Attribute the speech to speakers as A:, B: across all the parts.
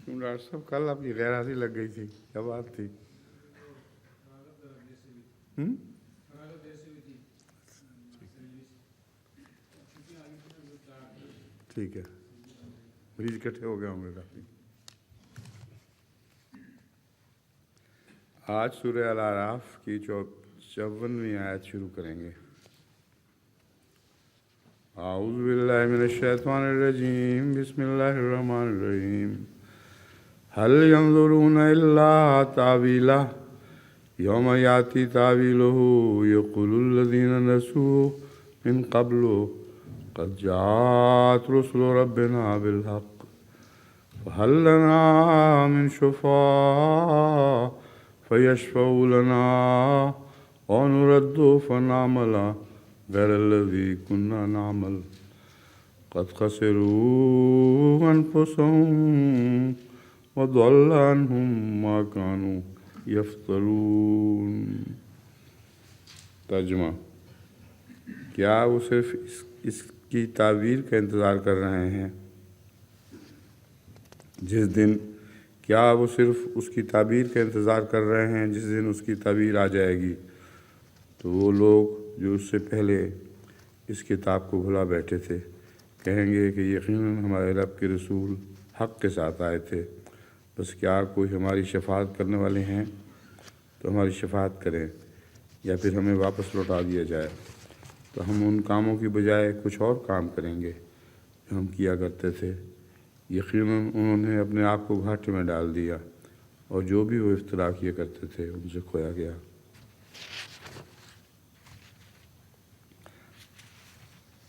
A: کیوں ڈاکٹر صاحب کل آپ کی غیر حاضری لگ گئی تھی، کیا بات تھی؟ ٹھیک ہے، مریض اکٹھے ہو گئے ہوں گے کافی۔ آج سورہ الاعراف کی 54ویں آیت شروع کریں گے۔ اعوذ باللہ من الشیطان الرجیم، بسم اللہ الرحمن الرحیم۔ هل ينظرون الا تاویلہ یوم یاتی تاویلہ یقول الذین نسوه من قبل قد جاءت رسل ربنا بالحق فهل لنا من شفعاء فیشفعوا لنا او نرد فنعمل غیر الذی كنا نعمل قد خسروا انفسهم وضل عنهم ما كانوا یفترون۔ ترجمہ: کیا وہ صرف اس کی تعبیر کا انتظار کر رہے ہیں جس دن اس کی تعبیر کا انتظار کر رہے ہیں جس دن اس کی تعبیر آ جائے گی؟ تو وہ لوگ جو اس سے پہلے اس کتاب کو بھلا بیٹھے تھے کہیں گے کہ یقیناً ہمارے رب کے رسول حق کے ساتھ آئے تھے، بس کیا کوئی ہماری شفاعت کرنے والے ہیں تو ہماری شفاعت کریں، یا پھر ہمیں واپس لوٹا دیا جائے تو ہم ان کاموں کی بجائے کچھ اور کام کریں گے جو ہم کیا کرتے تھے۔ یقیناً انہوں نے اپنے آپ کو گھاٹے میں ڈال دیا اور جو بھی وہ افترا کیا کرتے تھے ان سے کھویا گیا۔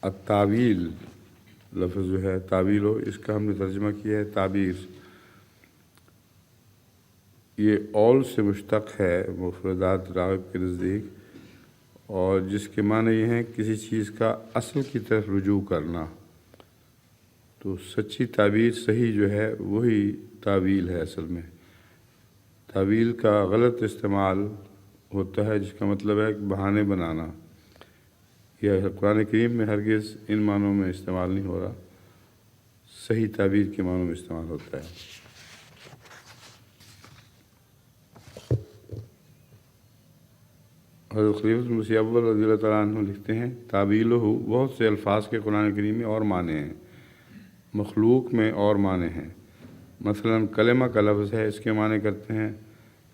A: التاویل لفظ جو ہے تعویل ہو، اس کا ہم نے ترجمہ کیا ہے تعبیر۔ یہ اول سے مشتق ہے مفردات راغب کے نزدیک، اور جس کے معنی یہ ہیں کسی چیز کا اصل کی طرف رجوع کرنا۔ تو سچی تعبیر صحیح جو ہے وہی تعویل ہے۔ اصل میں تعویل کا غلط استعمال ہوتا ہے جس کا مطلب ہے بہانے بنانا۔ یہ قرآن کریم میں ہرگز ان معنوں میں استعمال نہیں ہو رہا، صحیح تعبیر کے معنوں میں استعمال ہوتا ہے۔ حضرت خلیفۃ المسیح اول رضی اللہ تعالیٰ عنہ لکھتے ہیں تعویلہ بہت سے الفاظ کے قرآن کریم میں اور معنی ہیں، مخلوق میں اور معنی ہیں۔ مثلا کلمہ کا لفظ ہے، اس کے معنی کرتے ہیں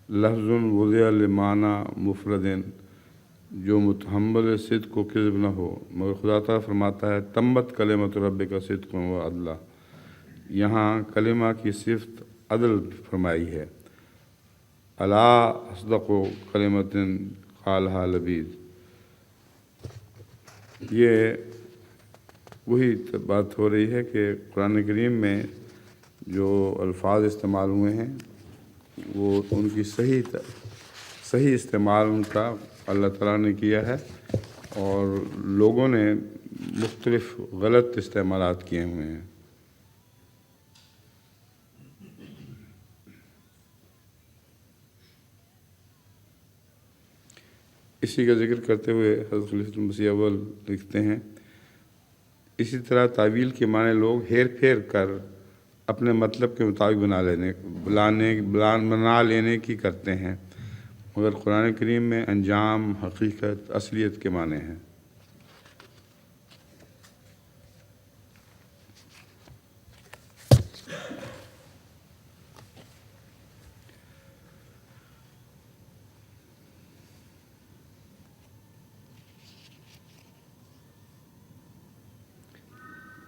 A: لفظ وضع لمعنی مفرد جو متحمل صدق و کذب نہ ہو، مگر خدا تعالیٰ فرماتا ہے تمت کلمۃ ربک صدق و عدلا۔ یہاں کلمہ کی صفت عدل فرمائی ہے۔ الا اصدق کلمۃ قالها لبید۔ یہ وہی بات ہو رہی ہے کہ قرآن کریم میں جو الفاظ استعمال ہوئے ہیں وہ ان کی صحیح استعمال ان کا اللہ تعالیٰ نے کیا ہے، اور لوگوں نے مختلف غلط استعمالات کیے ہوئے ہیں۔ اسی کا ذکر کرتے ہوئے حضرت خلیفۃ المسیح اول لکھتے ہیں اسی طرح تعویل کے معنی لوگ ہیر پھیر کر اپنے مطلب کے مطابق بنا لینے کی کرتے ہیں، مگر قرآن کریم میں انجام، حقیقت، اصلیت کے معنی ہیں۔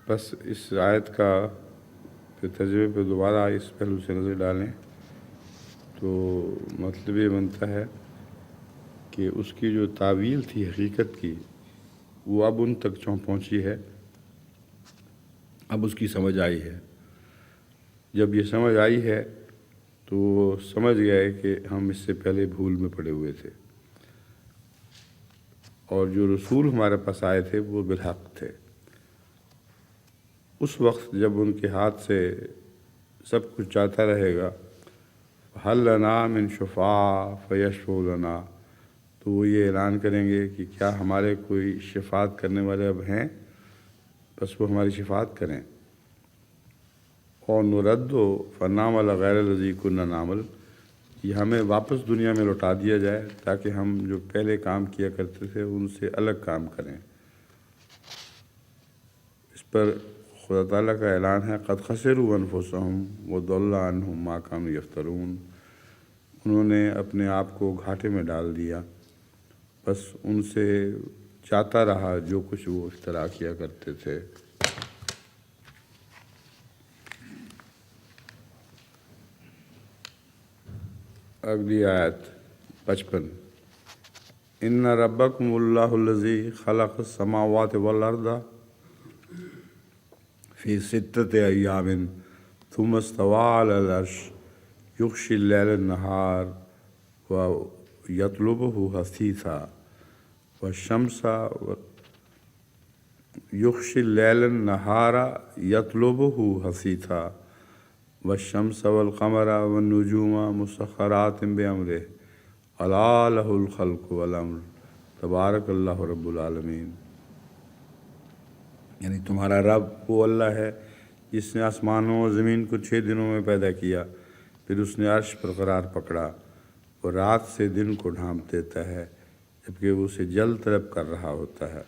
A: بس اس آیت کا ترجمے پہ دوبارہ اس پہلو سے نظر ڈالیں تو مطلب یہ بنتا ہے کہ اس کی جو تعویل تھی حقیقت کی وہ اب ان تک پہنچی ہے، اب اس کی سمجھ آئی ہے۔ جب یہ سمجھ آئی ہے تو وہ سمجھ گئے کہ ہم اس سے پہلے بھول میں پڑے ہوئے تھے، اور جو رسول ہمارے پاس آئے تھے وہ بالحق تھے۔ اس وقت جب ان کے ہاتھ سے سب کچھ جاتا رہے گا، حل لنا من شفاء فیشفعوا لنا، تو وہ یہ اعلان کریں گے کہ کیا ہمارے کوئی شفاعت کرنے والے اب ہیں، بس وہ ہماری شفاعت کریں، اور نردو فنعمل غیر الذی کنا نعمل، یہ ہمیں واپس دنیا میں لوٹا دیا جائے تاکہ ہم جو پہلے کام کیا کرتے تھے ان سے الگ کام کریں۔ اس پر خدا تعالیٰ کا اعلان ہے قد خسروا انفسهم وضل عنهم ما كانوا یفترون، انہوں نے اپنے آپ کو گھاٹے میں ڈال دیا، بس ان سے جاتا رہا جو کچھ وہ افترا کیا کرتے تھے۔ اگلی آیت 55، ان ربکم اللہ الذی خلق السماوات والارض فی ستۃ ایام ثم استوى علی العرش یغشی اللیل النہار ویطلبہ حثیثا والشمس یغشی اللیل النہار یطلبہ حثیثا والشمس والقمر والنجوم مسخرات بامرہ الا لہ الخلق والامر تبارک اللہ رب العالمین، یعنی تمہارا رب وہ اللہ ہے جس نے آسمانوں اور زمین کو 6 دنوں میں پیدا کیا، پھر اس نے عرش پر قرار پکڑا اور رات سے دن کو ڈھانپ دیتا ہے جبکہ وہ اسے جلد طلب کر رہا ہوتا ہے،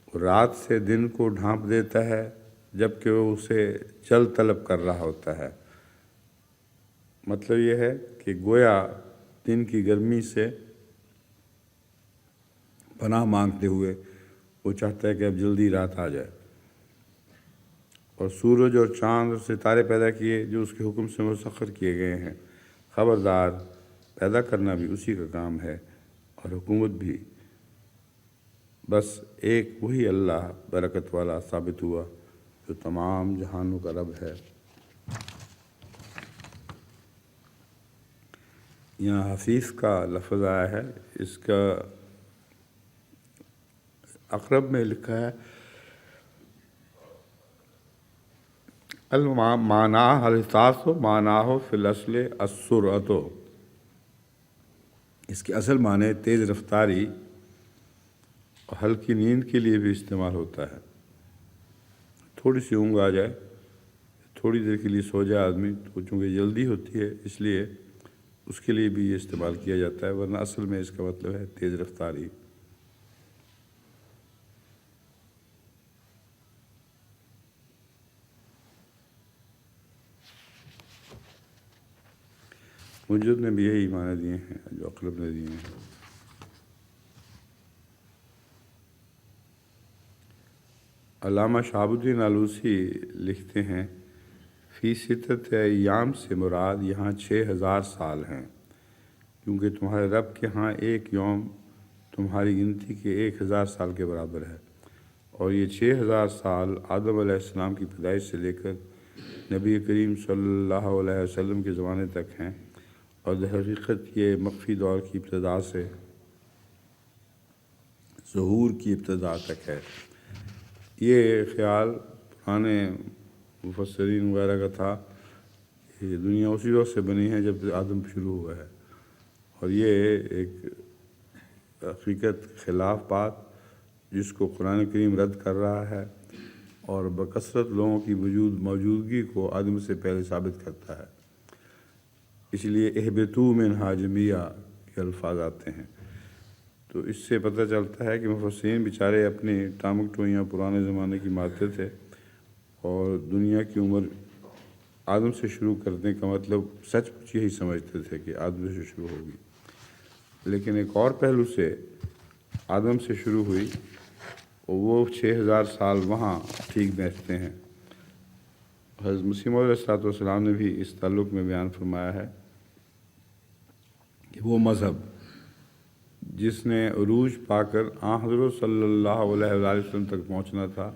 A: اور رات سے دن کو ڈھانپ دیتا ہے جبکہ وہ اسے جلد طلب کر رہا ہوتا ہے۔ مطلب یہ ہے کہ گویا دن کی گرمی سے پناہ مانگتے ہوئے وہ چاہتا ہے کہ اب جلدی رات آ جائے، اور سورج اور چاند اور ستارے پیدا کیے جو اس کے حکم سے مسخر کیے گئے ہیں۔ خبردار، پیدا کرنا بھی اسی کا کام ہے اور حکومت بھی، بس ایک وہی اللہ برکت والا ثابت ہوا جو تمام جہانوں کا رب ہے۔ یہاں حفیظ کا لفظ آیا ہے، اس کا اقرب میں لکھا ہے المعنی الحساس معناہ فی الاصل السرعۃ، اس کے اصل معنی تیز رفتاری اور ہلکی نیند کے لیے بھی استعمال ہوتا ہے۔ تھوڑی سی اونگ آ جائے، تھوڑی دیر کے لیے سو جائے آدمی تو چونکہ جلدی ہوتی ہے اس لیے اس کے لیے بھی یہ استعمال کیا جاتا ہے، ورنہ اصل میں اس کا مطلب ہے تیز رفتاری۔ مجد نے بھی یہی معنی دیے ہیں جو اقرب نے دیے ہیں۔ علامہ شہاب الدین آلوسی لکھتے ہیں فی ستۃ ایام سے مراد یہاں 6000 سال ہیں، کیونکہ تمہارے رب کے ہاں ایک یوم تمہاری گنتی کے 1000 سال کے برابر ہے، اور یہ 6000 سال آدم علیہ السلام کی پیدائش سے لے کر نبی کریم صلی اللہ علیہ وسلم کے زمانے تک ہیں، اور در حقیقت یہ مخفی دور کی ابتدا سے ظہور کی ابتدا تک ہے۔ یہ خیال پرانے مفسرین وغیرہ کا تھا کہ دنیا اسی وقت سے بنی ہے جب آدم شروع ہوا ہے، اور یہ ایک حقیقت خلاف بات جس کو قرآن کریم رد کر رہا ہے اور بکثرت لوگوں کی موجودگی کو آدم سے پہلے ثابت کرتا ہے۔ اس لیے اہبطوا منہا جمیعا کے الفاظ آتے ہیں، تو اس سے پتہ چلتا ہے کہ مفسرین بیچارے اپنی ٹامک ٹوئیاں پرانے زمانے کی مارتے تھے، اور دنیا کی عمر آدم سے شروع کرنے کا مطلب سچ مچ یہی سمجھتے تھے کہ آدم سے شروع ہوگی، لیکن ایک اور پہلو سے آدم سے شروع ہوئی، اور وہ 6000 سال وہاں ٹھیک بیٹھتے ہیں۔ حضرت مسیح موعود علیہ السلام نے بھی اس تعلق میں بیان فرمایا ہے کہ وہ مذہب جس نے عروج پا کر حضرت صلی اللہ علیہ وآلہ وسلم تک پہنچنا تھا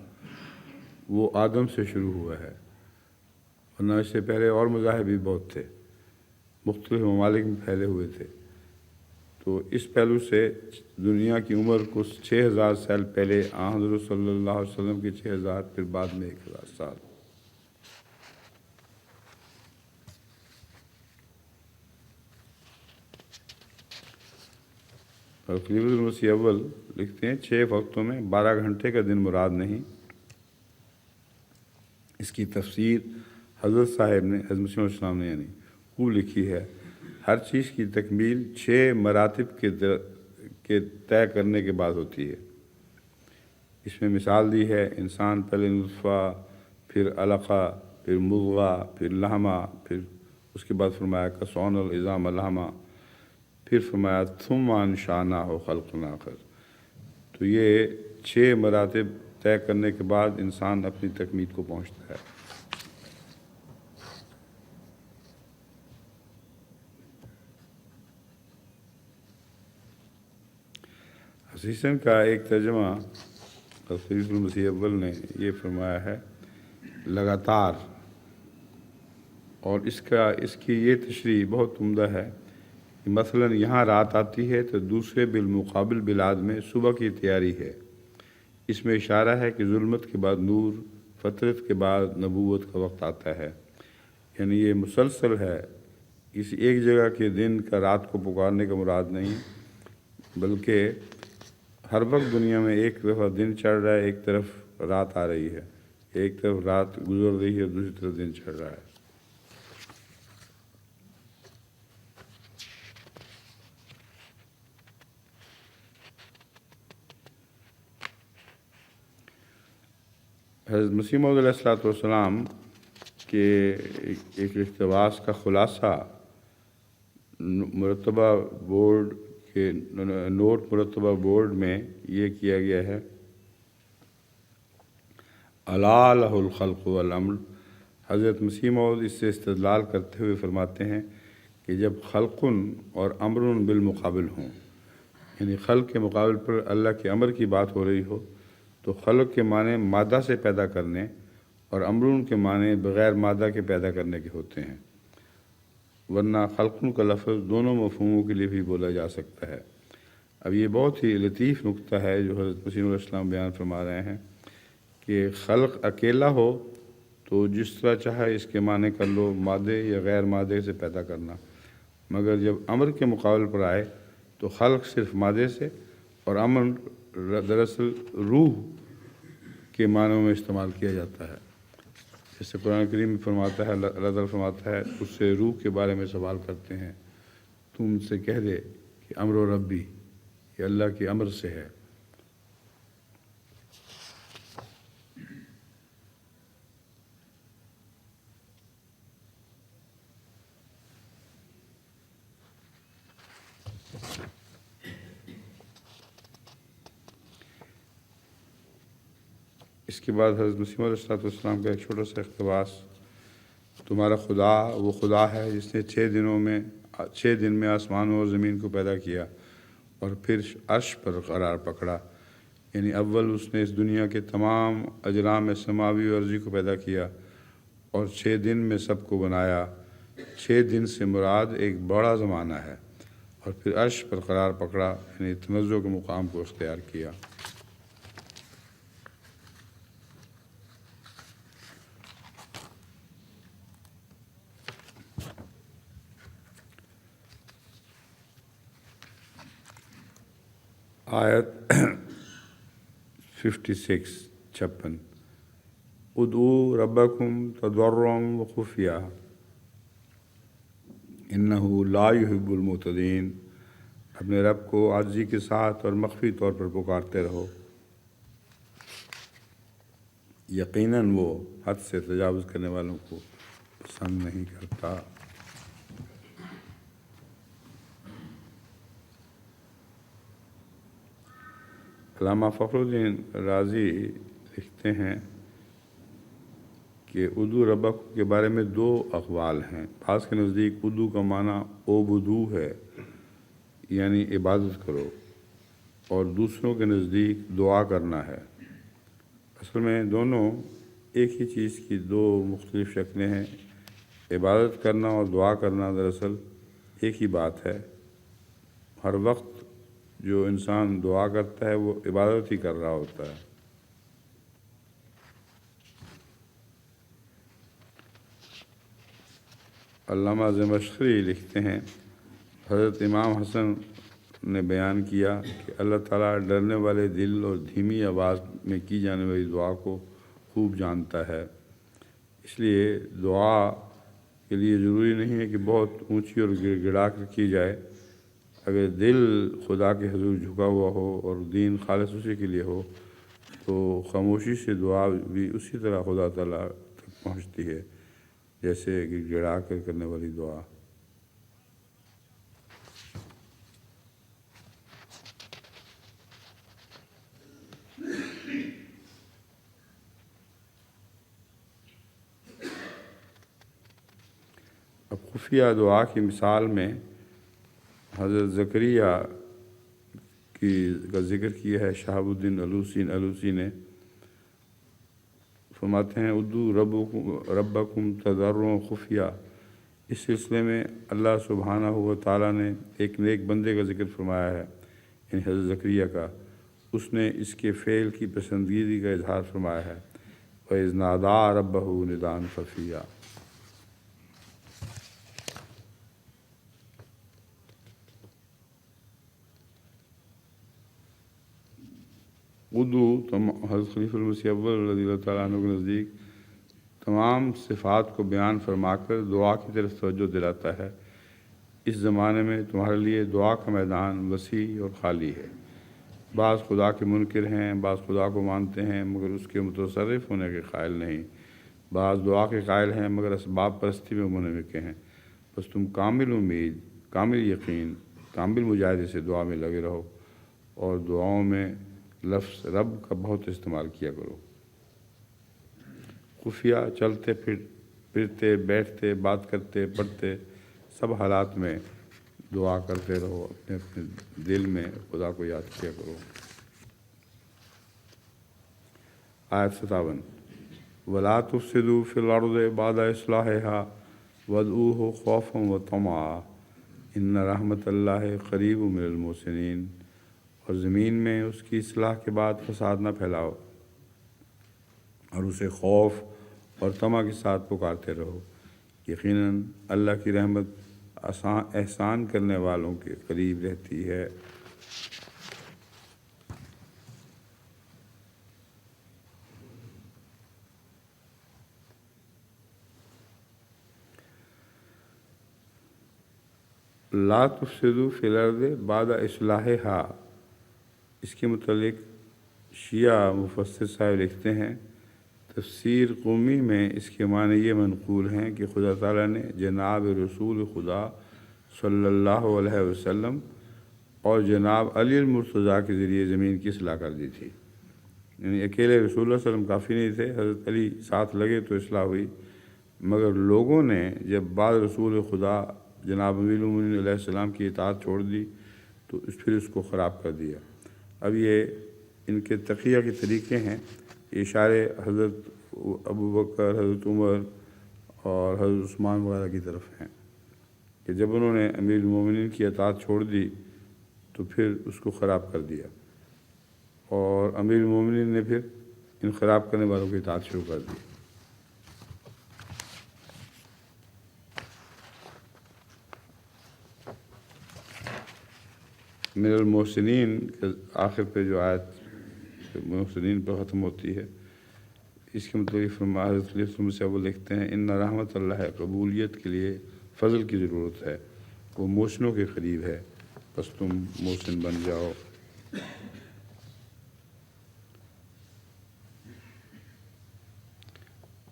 A: وہ آدم سے شروع ہوا ہے، ورنہ اس سے پہلے اور مذاہب بھی بہت تھے، مختلف ممالک میں پھیلے ہوئے تھے۔ تو اس پہلو سے دنیا کی عمر کو 6000 سال پہلے حضرت صلی اللہ علیہ وسلم کے 6000، پھر بعد میں 1000 سال۔ اور خلیفۃ المسیح اول لکھتے ہیں 6 وقتوں میں 12 گھنٹے کا دن مراد نہیں، اس اس کی تفسیر حضرت صاحب نے، حضرت مسیح علیہ السلام نے یعنی خوب لکھی ہے۔ ہر چیز کی تکمیل 6 مراتب کے طے کرنے کے بعد ہوتی ہے۔ اس میں مثال دی ہے، انسان پہلے نطفہ، پھر علقہ، پھر مضغہ، پھر لحمہ، پھر اس کے بعد فرمایا کسون العظام لحمہ، پھر فرمایا ثم انشأناہ خلقا آخر۔ تو یہ 6 مراتب طے کرنے کے بعد انسان اپنی تکمیل کو پہنچتا ہے۔ حسیسن کا ایک ترجمہ خلیفۃ المسیح اول نے یہ فرمایا ہے لگاتار، اور اس کی یہ تشریح بہت عمدہ ہے کہ مثلا یہاں رات آتی ہے تو دوسرے بالمقابل بلاد میں صبح کی تیاری ہے۔ اس میں اشارہ ہے کہ ظلمت کے بعد نور، فترت کے بعد نبوت کا وقت آتا ہے، یعنی یہ مسلسل ہے۔ اس ایک جگہ کے دن کا رات کو پکارنے کا مراد نہیں، بلکہ ہر وقت دنیا میں ایک دفعہ دن چڑھ رہا ہے، ایک طرف رات آ رہی ہے، ایک طرف رات گزر رہی ہے، دوسری طرف دن چڑھ رہا ہے۔ حضرت مسیح موعود علیہ السلام کے ایک اقتباس کا خلاصہ مرتبہ بورڈ کے نوٹ مرتبہ بورڈ میں یہ کیا گیا ہے، الا لہ الخلق والامر۔ حضرت مسیح موعود اس سے استدلال کرتے ہوئے فرماتے ہیں کہ جب خلق اور امر بالمقابل ہوں، یعنی خلق کے مقابل پر اللہ کے امر کی بات ہو رہی ہو، تو خلق کے معنی مادہ سے پیدا کرنے اور امر کے معنی بغیر مادہ کے پیدا کرنے کے ہوتے ہیں، ورنہ خلق کا لفظ دونوں مفہوموں کے لیے بھی بولا جا سکتا ہے۔ اب یہ بہت ہی لطیف نقطہ ہے جو حضرت مسیح علیہ السلام بیان فرما رہے ہیں کہ خلق اکیلا ہو تو جس طرح چاہے اس کے معنی کر لو، مادے یا غیر مادے سے پیدا کرنا، مگر جب امر کے مقابل پر آئے تو خلق صرف مادے سے اور امر دراصل روح کے معنوں میں استعمال کیا جاتا ہے۔ جیسے قرآن کریم میں فرماتا ہے، اللہ تعالیٰ فرماتا ہے اس سے روح کے بارے میں سوال کرتے ہیں، تم سے کہہ دے کہ امر و ربی، یہ اللہ کے امر سے ہے۔ اس کے بعد حضرت مسیح علیہ السلام کا ایک چھوٹا سا اقتباس، تمہارا خدا وہ خدا ہے جس نے 6 دن میں آسمانوں اور زمین کو پیدا کیا اور پھر عرش پر قرار پکڑا، یعنی اول اس نے اس دنیا کے تمام اجرام سماوی و ارضی کو پیدا کیا اور 6 دن میں سب کو بنایا۔ 6 دن سے مراد ایک بڑا زمانہ ہے، اور پھر عرش پر قرار پکڑا، یعنی تنزع کے مقام کو اختیار کیا۔ آیت 56 ادعوا ربکم تضرعا وخفیا انہ لا یحب المعتدین، اپنے رب کو عاجزی کے ساتھ اور مخفی طور پر پکارتے رہو، یقیناً وہ حد سے تجاوز کرنے والوں کو پسند نہیں کرتا۔ علامہ فخر الدین رازی لکھتے ہیں کہ ادعو ربک کے بارے میں 2 اقوال ہیں۔ بعض کے نزدیک ادعو کا معنی عبدو ہے، یعنی عبادت کرو، اور دوسروں کے نزدیک دعا کرنا ہے۔ اصل میں دونوں ایک ہی چیز کی 2 مختلف شکلیں ہیں۔ عبادت کرنا اور دعا کرنا دراصل ایک ہی بات ہے۔ ہر وقت جو انسان دعا کرتا ہے وہ عبادت ہی کر رہا ہوتا ہے۔ علامہ زمخشری لکھتے ہیں، حضرت امام حسن نے بیان کیا کہ اللہ تعالیٰ ڈرنے والے دل اور دھیمی آواز میں کی جانے والی دعا کو خوب جانتا ہے۔ اس لیے دعا کے لیے ضروری نہیں ہے کہ بہت اونچی اور گڑا کر کی جائے۔ اگر دل خدا کے حضور جھکا ہوا ہو اور دین خالص اسی کے لیے ہو تو خاموشی سے دعا بھی اسی طرح خدا تعالیٰ تک پہنچتی ہے جیسے کہ گڑا کر کرنے والی دعا۔ اب خفیہ دعا کی مثال میں حضرت زکریا کا ذکر کیا ہے شہاب الدین علوسی نے۔ فرماتے ہیں ادعوا ربکم تضرعا خفیہ۔ اس سلسلے میں اللہ سبحانہ و تعالیٰ نے ایک نیک بندے کا ذکر فرمایا ہے، یعنی حضرت زکریا کا۔ اس نے اس کے فعل کی پسندیدگی کا اظہار فرمایا ہے، وَإِذْ نَادَىٰ رَبَّهُ نِدَاءً خَفِيًّا۔ حضرت خلیفہ المسیح اول رضی اللہ تعالیٰ عنہ کے نزدیک تمام صفات کو بیان فرما کر دعا کی طرف توجہ دلاتا ہے۔ اس زمانے میں تمہارے لیے دعا کا میدان وسیع اور خالی ہے۔ بعض خدا کے منکر ہیں، بعض خدا کو مانتے ہیں مگر اس کے متصرف ہونے کے قائل نہیں، بعض دعا کے قائل ہیں مگر اسباب پرستی میں منہمک ہیں۔ بس تم کامل امید، کامل یقین، کامل مجاہدے سے دعا میں لگے رہو اور دعاؤں میں لفظ رب کا بہت استعمال کیا کرو۔ خفیہ چلتے پھرتے، بیٹھتے، بات کرتے، پڑھتے، سب حالات میں دعا کرتے رہو، اپنے اپنے دل میں خدا کو یاد کیا کرو۔ آیت 57 وَلَا تُفْسِدُوا فِي الْأَرْضِ بَعْدَ إِصْلَاحِهَا وَادْعُوهُ خَوْفًا وَطَمَعًا إِنَّ رَحْمَتَ اللَّهِ قَرِيبٌ مِنَ الْمُحْسِنِينَ۔ اور زمین میں اس کی اصلاح کے بعد فساد نہ پھیلاؤ اور اسے خوف اور طمع کے ساتھ پکارتے رہو، یقیناً اللہ کی رحمت احسان کرنے والوں کے قریب رہتی ہے۔ لا تفسدوا فی الارض بعد اصلاحها، اس کے متعلق شیعہ مفسر صاحب لکھتے ہیں تفسیر قومی میں اس کے معنی یہ منقول ہیں کہ خدا تعالیٰ نے جناب رسول خدا صلی اللہ علیہ وسلم اور جناب علی المرتضیٰ کے ذریعے زمین کی اصلاح کر دی تھی۔ یعنی اکیلے رسول اللہ صلی اللہ علیہ وسلم کافی نہیں تھے، حضرت علی ساتھ لگے تو اصلاح ہوئی، مگر لوگوں نے جب بعد رسول خدا جناب امیر المومنین علیہ السلام کی اطاعت چھوڑ دی تو پھر اس کو خراب کر دیا۔ اب یہ ان کے تقیہ کے طریقے ہیں، اشارے حضرت ابو بکر، حضرت عمر اور حضرت عثمان وغیرہ کی طرف ہیں کہ جب انہوں نے امیر المومنین کی اطاعت چھوڑ دی تو پھر اس کو خراب کر دیا، اور امیر المومنین نے پھر ان خراب کرنے والوں کی اطاعت شروع کر دی۔ من المحسنین کے آخر پہ جو آیت محسنین پر ختم ہوتی ہے، اس کے مطلب فرما حضرت خلیفہ المسیح اول لکھتے ہیں ان رحمت اللہ قبولیت کے لیے فضل کی ضرورت ہے، وہ محسنوں کے قریب ہے، بس تم محسن بن جاؤ۔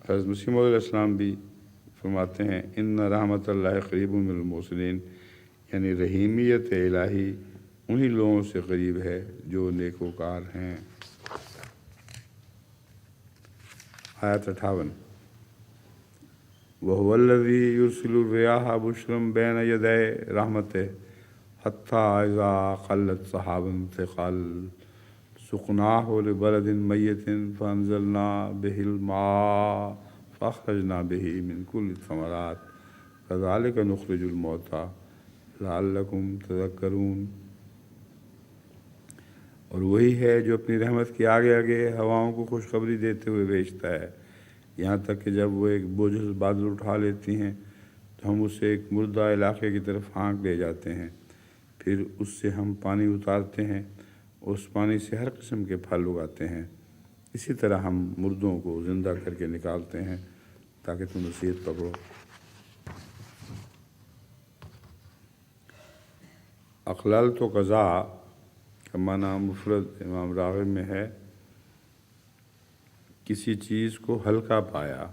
A: حضرت مسیح موعود علیہ السلام بھی فرماتے ہیں ان رحمت اللہ قریب من المحسنین، یعنی رحیمیت الہی انہی لوگوں سے قریب ہے جو نیکوکار ہیں۔ آیت 58 وَهُوَ الَّذِي يُرْسِلُ الرِّيَاحَ بُشْرًا بَيْنَ يَدَيْ رَحْمَتِهِ حَتَّىٰ إِذَا قَلَّتْ سَحَابًا ثِقَالًا سُقْنَاهُ لِبَلَدٍ مَّيِّتٍ فَأَنزَلْنَا بِهِ الْمَاءَ فَأَخْرَجْنَا بِهِ مِن كُلِّ الثَّمَرَاتِ كَذَٰلِكَ نُخْرِجُ الْمَوْتَىٰ لَعَلَّكُمْ تَذَكَّرُونَ۔ اور وہی ہے جو اپنی رحمت کے آگے آگے ہواؤں کو خوشخبری دیتے ہوئے بھیجتا ہے، یہاں تک کہ جب وہ ایک بوجھل بادل اٹھا لیتی ہیں تو ہم اسے ایک مردہ علاقے کی طرف ہانک لے جاتے ہیں، پھر اس سے ہم پانی اتارتے ہیں، اس پانی سے ہر قسم کے پھل اگاتے ہیں، اسی طرح ہم مردوں کو زندہ کر کے نکالتے ہیں تاکہ تم نصیحت پکڑو۔ اقلال تو قضا کا معنی مفرد امام راغب میں ہے کسی چیز کو ہلکا پایا۔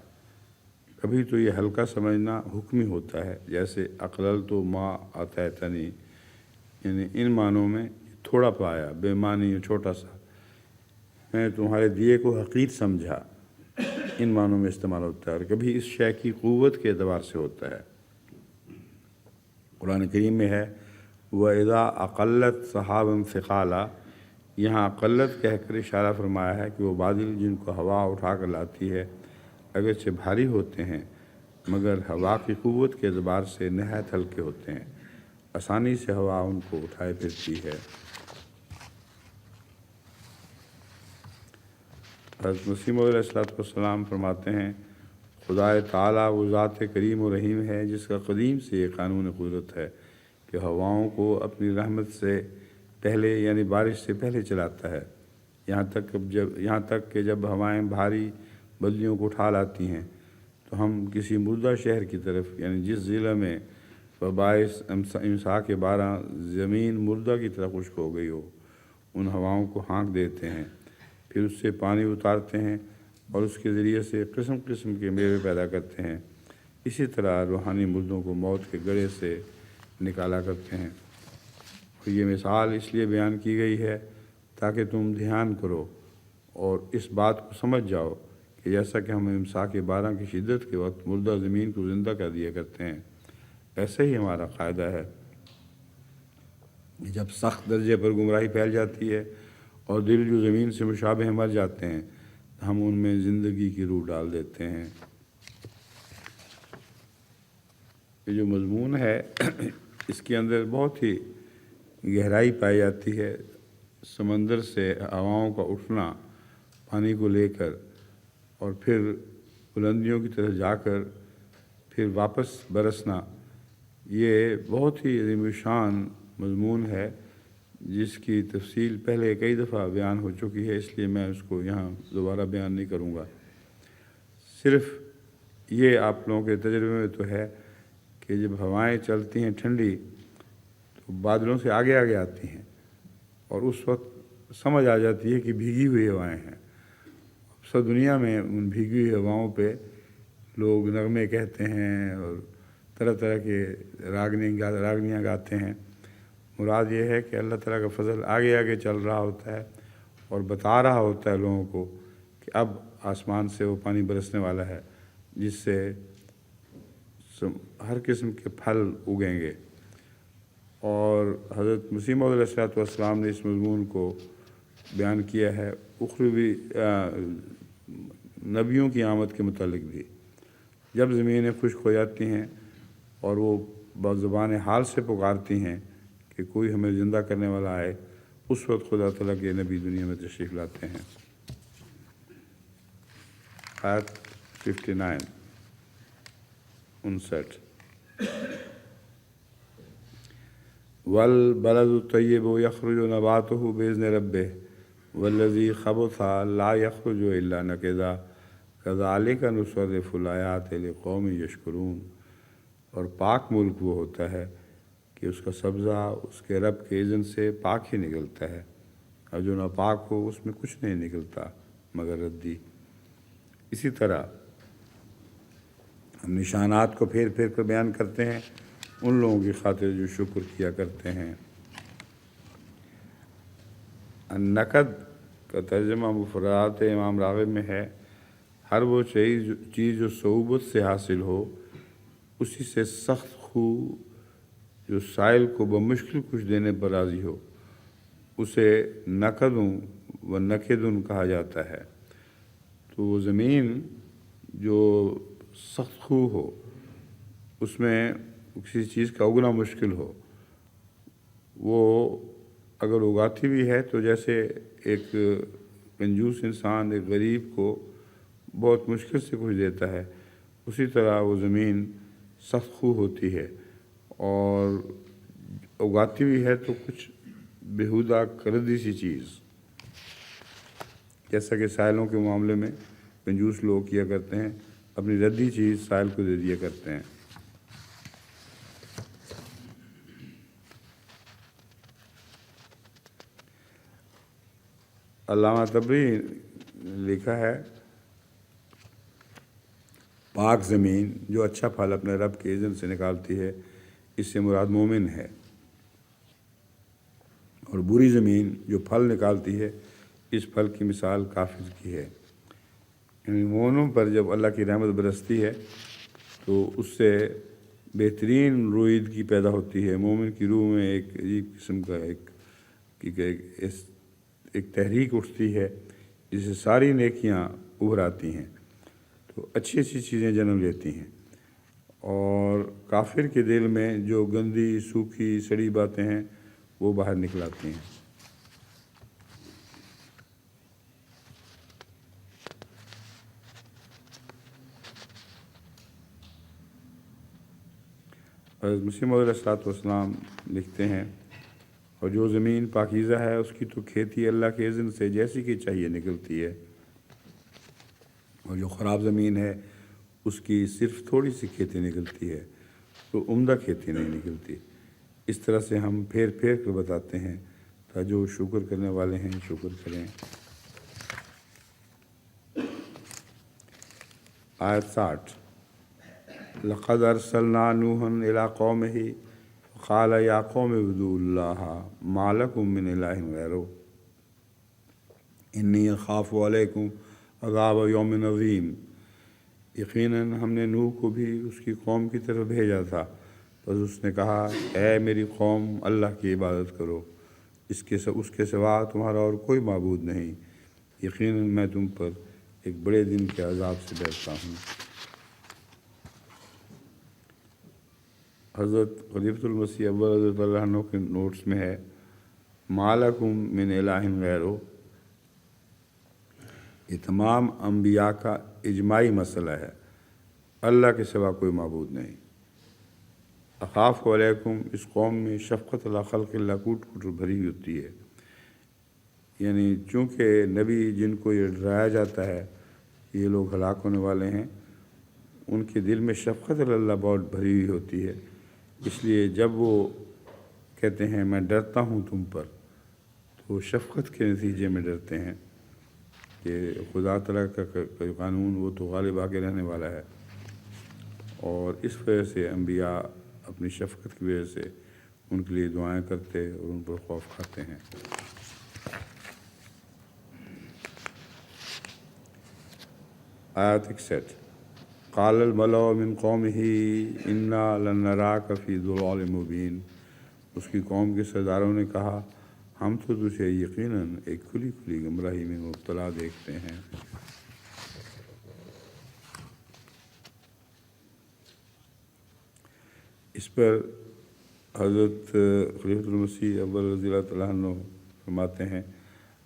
A: کبھی تو یہ ہلکا سمجھنا حکمی ہوتا ہے، جیسے اقلل تو ما آتیتنی، یعنی ان معنوں میں تھوڑا پایا، بے معنی چھوٹا سا، میں تمہارے دیے کو حقیر سمجھا، ان معنوں میں استعمال ہوتا ہے۔ اور کبھی اس شے کی قوت کے اعتبار سے ہوتا ہے۔ قرآن کریم میں ہے وَإِذَا أَقَلَّتْ سَحَابًا ثِقَالًا، یہاں اقلت کہہ کر اشارہ فرمایا ہے کہ وہ بادل جن کو ہوا اٹھا کر لاتی ہے اگرچہ بھاری ہوتے ہیں مگر ہوا کی قوت کے اعتبار سے نہایت ہلکے ہوتے ہیں، آسانی سے ہوا ان کو اٹھائے پھرتی ہے۔ حضرت مسیح موعود علیہ السلام فرماتے ہیں خدا تعالیٰ وہ ذات کریم و رحیم ہے جس کا قدیم سے یہ قانون قدرت ہے کہ ہواؤں کو اپنی رحمت سے پہلے یعنی بارش سے پہلے چلاتا ہے، یہاں تک کہ جب ہوائیں بھاری بلندیوں کو اٹھا لاتی ہیں تو ہم کسی مردہ شہر کی طرف، یعنی جس ضلع میں باعث امساک بارہ زمین مردہ کی طرح خشک ہو گئی ہو، ان ہواؤں کو ہانک دیتے ہیں، پھر اس سے پانی اتارتے ہیں اور اس کے ذریعے سے قسم قسم کے میوے پیدا کرتے ہیں۔ اسی طرح روحانی مردوں کو موت کے گڑھے سے نکالا کرتے ہیں۔ اور یہ مثال اس لیے بیان کی گئی ہے تاکہ تم دھیان کرو اور اس بات کو سمجھ جاؤ کہ جیسا کہ ہم امساک بارہ کی شدت کے وقت مردہ زمین کو زندہ کر دیا کرتے ہیں، ایسے ہی ہمارا قاعدہ ہے کہ جب سخت درجے پر گمراہی پھیل جاتی ہے اور دل جو زمین سے مشابہ مر جاتے ہیں ہم ان میں زندگی کی روح ڈال دیتے ہیں۔ یہ جو مضمون ہے اس کے اندر بہت ہی گہرائی پائی جاتی ہے۔ سمندر سے ہواؤں کا اٹھنا پانی کو لے کر اور پھر بلندیوں کی طرف جا کر پھر واپس برسنا، یہ بہت ہی عظیم الشان مضمون ہے جس کی تفصیل پہلے کئی دفعہ بیان ہو چکی ہے، اس لیے میں اس کو یہاں دوبارہ بیان نہیں کروں گا۔ صرف یہ آپ لوگوں کے تجربے میں تو ہے کہ جب ہوائیں چلتی ہیں ٹھنڈی تو بادلوں سے آگے آگے آتی ہیں اور اس وقت سمجھ آ جاتی ہے کہ بھیگی ہوئی ہوائیں ہیں۔ سب دنیا میں ان بھیگی ہوئی ہواؤں پہ لوگ نغمے کہتے ہیں اور طرح طرح کے راگنیاں گاتے ہیں۔ مراد یہ ہے کہ اللہ تعالیٰ کا فضل آگے آگے چل رہا ہوتا ہے اور بتا رہا ہوتا ہے لوگوں کو کہ اب آسمان سے وہ پانی برسنے والا ہے جس سے ہر قسم کے پھل اگیں گے۔ اور حضرت مسیح موعود علیہ السلام نے اس مضمون کو بیان کیا ہے اخروی نبیوں کی آمد کے متعلق بھی۔ جب زمینیں خشک ہو جاتی ہیں اور وہ بزبان حال سے پکارتی ہیں کہ کوئی ہمیں زندہ کرنے والا آئے، اس وقت خدا تعالیٰ کے نبی دنیا میں تشریف لاتے ہیں۔ آیت 59 59 والبلد الطیب یخرج نباتہ باذن ربہ والذی خبث لا یخرج الا نکدا کذالک نصرف الآیات لقوم یشکرون۔ اور پاک ملک وہ ہوتا ہے کہ اس کا سبزہ اس کے رب کے اذن سے پاک ہی نکلتا ہے، اور جو ناپاک ہو اس میں کچھ نہیں نکلتا مگر ردی۔ اسی طرح ہم نشانات کو پھیر پھیر کر بیان کرتے ہیں ان لوگوں کی خاطر جو شکر کیا کرتے ہیں۔ النقد کا ترجمہ مفردات امام راغب میں ہے ہر وہ چیز جو صعوبت سے حاصل ہو، اسی سے سخت خو جو سائل کو بمشکل کچھ دینے پر راضی ہو، اسے نقدوں و نقدن کہا جاتا ہے۔ تو وہ زمین جو سخت خو ہو، اس میں کسی چیز کا اگنا مشکل ہو، وہ اگر اگاتی بھی ہے تو جیسے ایک کنجوس انسان ایک غریب کو بہت مشکل سے کچھ دیتا ہے، اسی طرح وہ زمین سخت خو ہوتی ہے اور اگاتی بھی ہے تو کچھ بیہودہ کردی سی چیز، جیسا کہ سائلوں کے معاملے میں کنجوس لوگ کیا کرتے ہیں، اپنی ردی چیز سائل کو دے دیا کرتے ہیں۔ علامہ طبری لکھا ہے پاک زمین جو اچھا پھل اپنے رب کے اذن سے نکالتی ہے، اس سے مراد مومن ہے، اور بری زمین جو پھل نکالتی ہے، اس پھل کی مثال کافر کی ہے۔ یعنی مومنوں پر جب اللہ کی رحمت برستی ہے تو اس سے بہترین رویدگی پیدا ہوتی ہے، مومن کی روح میں ایک عجیب قسم کا ایک تحریک اٹھتی ہے جس سے ساری نیکیاں ابھر آتی ہیں، تو اچھی اچھی چیزیں جنم لیتی ہیں، اور کافر کے دل میں جو گندی سوکھی سڑی باتیں ہیں وہ باہر نکل آتی ہیں۔ حضرت مسیح موعود علیہ الصلوۃ والسلام لکھتے ہیں، اور جو زمین پاکیزہ ہے اس کی تو کھیتی اللہ کے اذن سے جیسی کہ چاہیے نکلتی ہے، اور جو خراب زمین ہے اس کی صرف تھوڑی سی کھیتی نکلتی ہے، تو عمدہ کھیتی نہیں نکلتی۔ اس طرح سے ہم پھیر پھیر کر بتاتے ہیں تاکہ جو شکر کرنے والے ہیں شکر کریں۔ آیت 60 لقد ارسلنا نوحا الى قومه فقال یا قوم اعبدوا اللہ ما لکم من الہ غیرہ انی اخاف علیکم عذاب یوم عظیم۔ یقیناً ہم نے نوح کو بھی اس کی قوم کی طرف بھیجا تھا، بس اس نے کہا اے میری قوم اللہ کی عبادت کرو، اس کے سوا تمہارا اور کوئی معبود نہیں، یقیناً میں تم پر ایک بڑے دن کے عذاب سے ڈرتا ہوں۔ حضرت خلیفۃ المسیح اول رضی اللہ عنہ کے نوٹس میں ہے ما لکم من الہ غیرہ، یہ تمام انبیاء کا اجماعی مسئلہ ہے، اللہ کے سوا کوئی معبود نہیں۔ اخاف علیکم، اس قوم میں شفقت اللہ خلق اللہ کوٹ کوٹ بھری ہوتی ہے، یعنی چونکہ نبی جن کو یہ ڈرایا جاتا ہے یہ لوگ ہلاک ہونے والے ہیں، ان کے دل میں شفقت اللہ بہت بھری ہوئی ہوتی ہے، اس لیے جب وہ کہتے ہیں میں ڈرتا ہوں تم پر، تو شفقت کے نتیجے میں ڈرتے ہیں کہ خدا تعالیٰ کا قانون وہ تو غالب آ کے رہنے والا ہے، اور اس وجہ سے انبیاء اپنی شفقت کی وجہ سے ان کے لیے دعائیں کرتے اور ان پر خوف کھاتے ہیں۔ آیت 61 قال الملأ من قومه انا لنراک فی ضلال مبین، اس کی قوم کے سرداروں نے کہا ہم تو تجھے یقیناً ایک کھلی کھلی گمراہی میں مبتلا دیکھتے ہیں۔ اس پر حضرت خلیفۃ المسیح اول رضی اللہ تعالیٰ عنہ فرماتے ہیں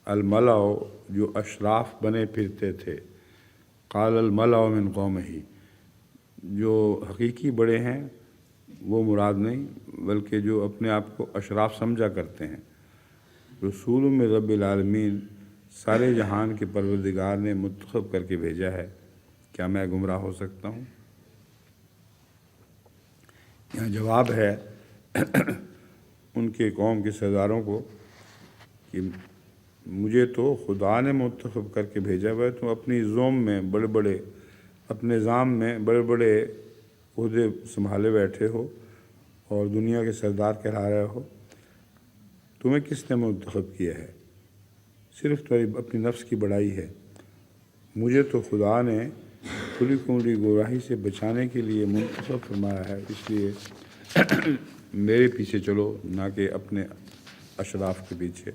A: الملأ جو اشراف بنے پھرتے تھے، قال الملأ من قومه، جو حقیقی بڑے ہیں وہ مراد نہیں بلکہ جو اپنے آپ کو اشراف سمجھا کرتے ہیں۔ رسول میں رب العالمین، سارے جہان کے پروردگار نے منتخب کر کے بھیجا ہے، کیا میں گمراہ ہو سکتا ہوں؟ یہاں جواب ہے ان کے قوم کے سرداروں کو کہ مجھے تو خدا نے منتخب کر کے بھیجا ہوا ہے، تم اپنی زوم میں بڑے بڑے اپنے نظام میں بڑے بڑے عہدے سنبھالے بیٹھے ہو اور دنیا کے سردار کہلا رہے ہو، تمہیں کس نے منتخب کیا ہے؟ صرف تمہاری اپنی نفس کی بڑائی ہے، مجھے تو خدا نے کھلی کھلی گمراہی سے بچانے کے لیے منتخب فرمایا ہے، اس لیے میرے پیچھے چلو نہ کہ اپنے اشراف کے پیچھے۔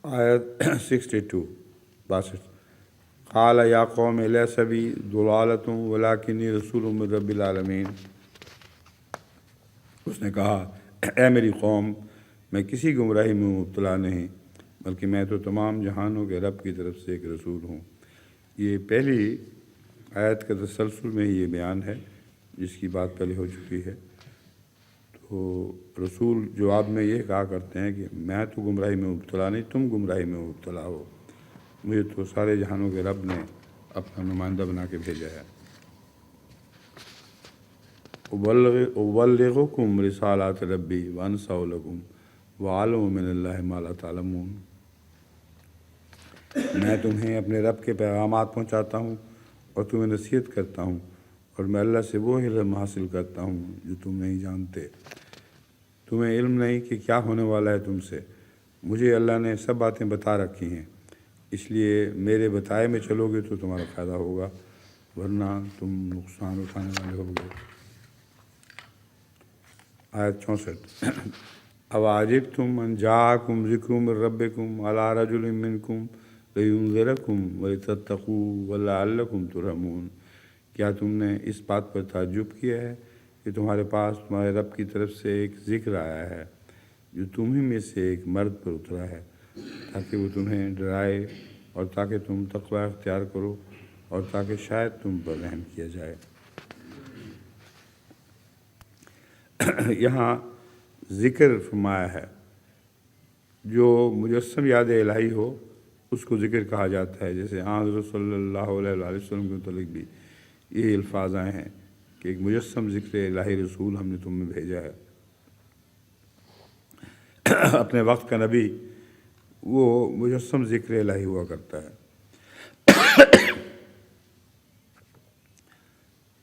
A: آیت 62 قال یا قوم لیس بی ضلالۃ ولکنی رسول من رب العالمین، اس نے کہا اے میری قوم میں کسی گمراہی میں مبتلا نہیں بلکہ میں تو تمام جہانوں کے رب کی طرف سے ایک رسول ہوں۔ یہ پہلی آیت کا تسلسل میں ہی یہ بیان ہے جس کی بات پہلے ہو چکی ہے۔ تو رسول جواب میں یہ کہا کرتے ہیں کہ میں تو گمراہی میں مبتلا نہیں، تم گمراہی میں مبتلا ہو، مجھے تو سارے جہانوں کے رب نے اپنا نمائندہ بنا کے بھیجا ہے۔ ابلغکم رسالات ربی وانصح لکم وعلم من اللہ ما لا تعلمون، میں تمہیں اپنے رب کے پیغامات پہنچاتا ہوں اور تمہیں نصیحت کرتا ہوں، اور میں اللہ سے وہ علم حاصل کرتا ہوں جو تم نہیں جانتے۔ تمہیں علم نہیں کہ کیا ہونے والا ہے تم سے، مجھے اللہ نے سب باتیں بتا رکھی ہیں، اس لیے میرے بتائے میں چلو گے تو تمہارا فائدہ ہوگا، ورنہ تم نقصان اٹھانے والے ہوگے۔ آیت 64 اواجبتم ان جاءکم ذکر من ربکم علی رجل منکم لینذرکم ولتتقوا ولعلکم ترحمون، کیا تم نے اس بات پر تعجب کیا ہے کہ تمہارے پاس تمہارے رب کی طرف سے ایک ذکر آیا ہے جو تم ہی میں سے ایک مرد پر اترا ہے، تاکہ وہ تمہیں ڈرائے اور تاکہ تم تقوی اختیار کرو اور تاکہ شاید تم پر رحم کیا جائے۔ یہاں ذکر فرمایا ہے، جو مجسم یاد الہی ہو اس کو ذکر کہا جاتا ہے، جیسے حضرت صلی اللہ علیہ وآلہ وسلم کے متعلق بھی یہ الفاظ آئے ہیں کہ ایک مجسم ذکر الہی رسول ہم نے تم میں بھیجا ہے۔ اپنے وقت کا نبی وہ مجسم ذکر الہی ہوا کرتا ہے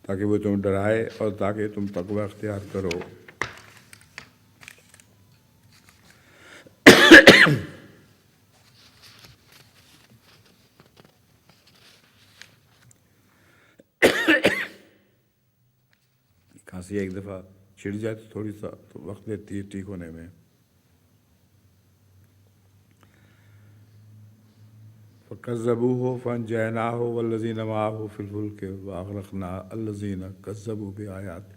A: تاکہ وہ تم ڈرائے اور تاکہ تم تقوی اختیار کرو۔ کھانسی ایک دفعہ چھڑ جائے تو تھوڑی سا تو وقت لیتی ہے ٹھیک ہونے میں۔ فَكَذَّبُوهُ فَأَنجَيْنَاهُ وَالَّذِينَ مَعَهُ فِي الْفُلْكِ وَأَغْرَقْنَا الَّذِينَ كَذَّبُوا بِآيَاتِنَا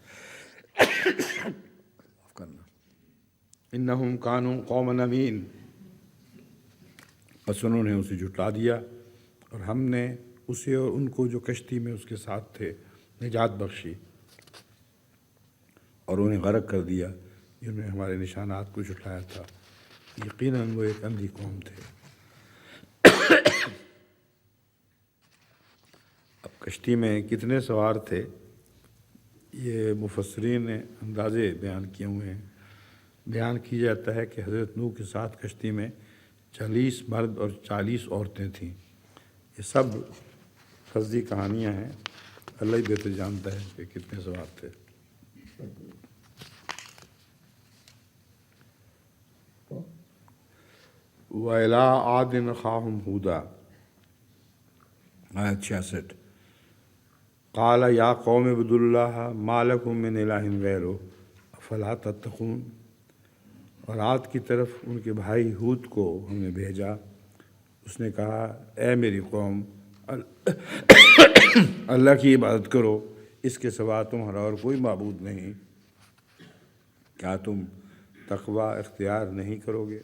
A: إِنَّهُمْ كَانُوا قَوْمًا عَمِينَ، بس انہوں نے اسے جھٹلا دیا اور ہم نے اسے اور ان کو جو کشتی میں اس کے ساتھ تھے نجات بخشی اور انہیں غرق کر دیا جنہوں نے ہمارے نشانات کو جھٹلایا تھا، یقیناً وہ ایک اندھی قوم تھے۔ اب کشتی میں کتنے سوار تھے یہ مفسرین نے اندازے بیان کیے ہوئے ہیں۔ بیان کی جاتا ہے کہ حضرت نوح کے ساتھ کشتی میں 40 مرد اور 40 عورتیں تھیں۔ یہ سب فضی کہانیاں ہیں، اللہ ہی بہتر جانتا ہے کہ کتنے سوار تھے۔ وَإِلَىٰ عَادٍ أَخَاهُمْ هُودًا، آیت 66 قَالَ يَا قَوْمِ اعْبُدُوا اللَّهَ مَا لَكُم مِّنْ إِلَٰهٍ غَيْرُهُ أَفَلَا تَتَّقُونَ، اور عاد کی طرف ان کے بھائی ہود کو ہم نے بھیجا، اس نے کہا اے میری قوم اللہ کی عبادت کرو، اس کے سوا تمہارا اور کوئی معبود نہیں، کیا تم تقوی اختیار نہیں کرو گے؟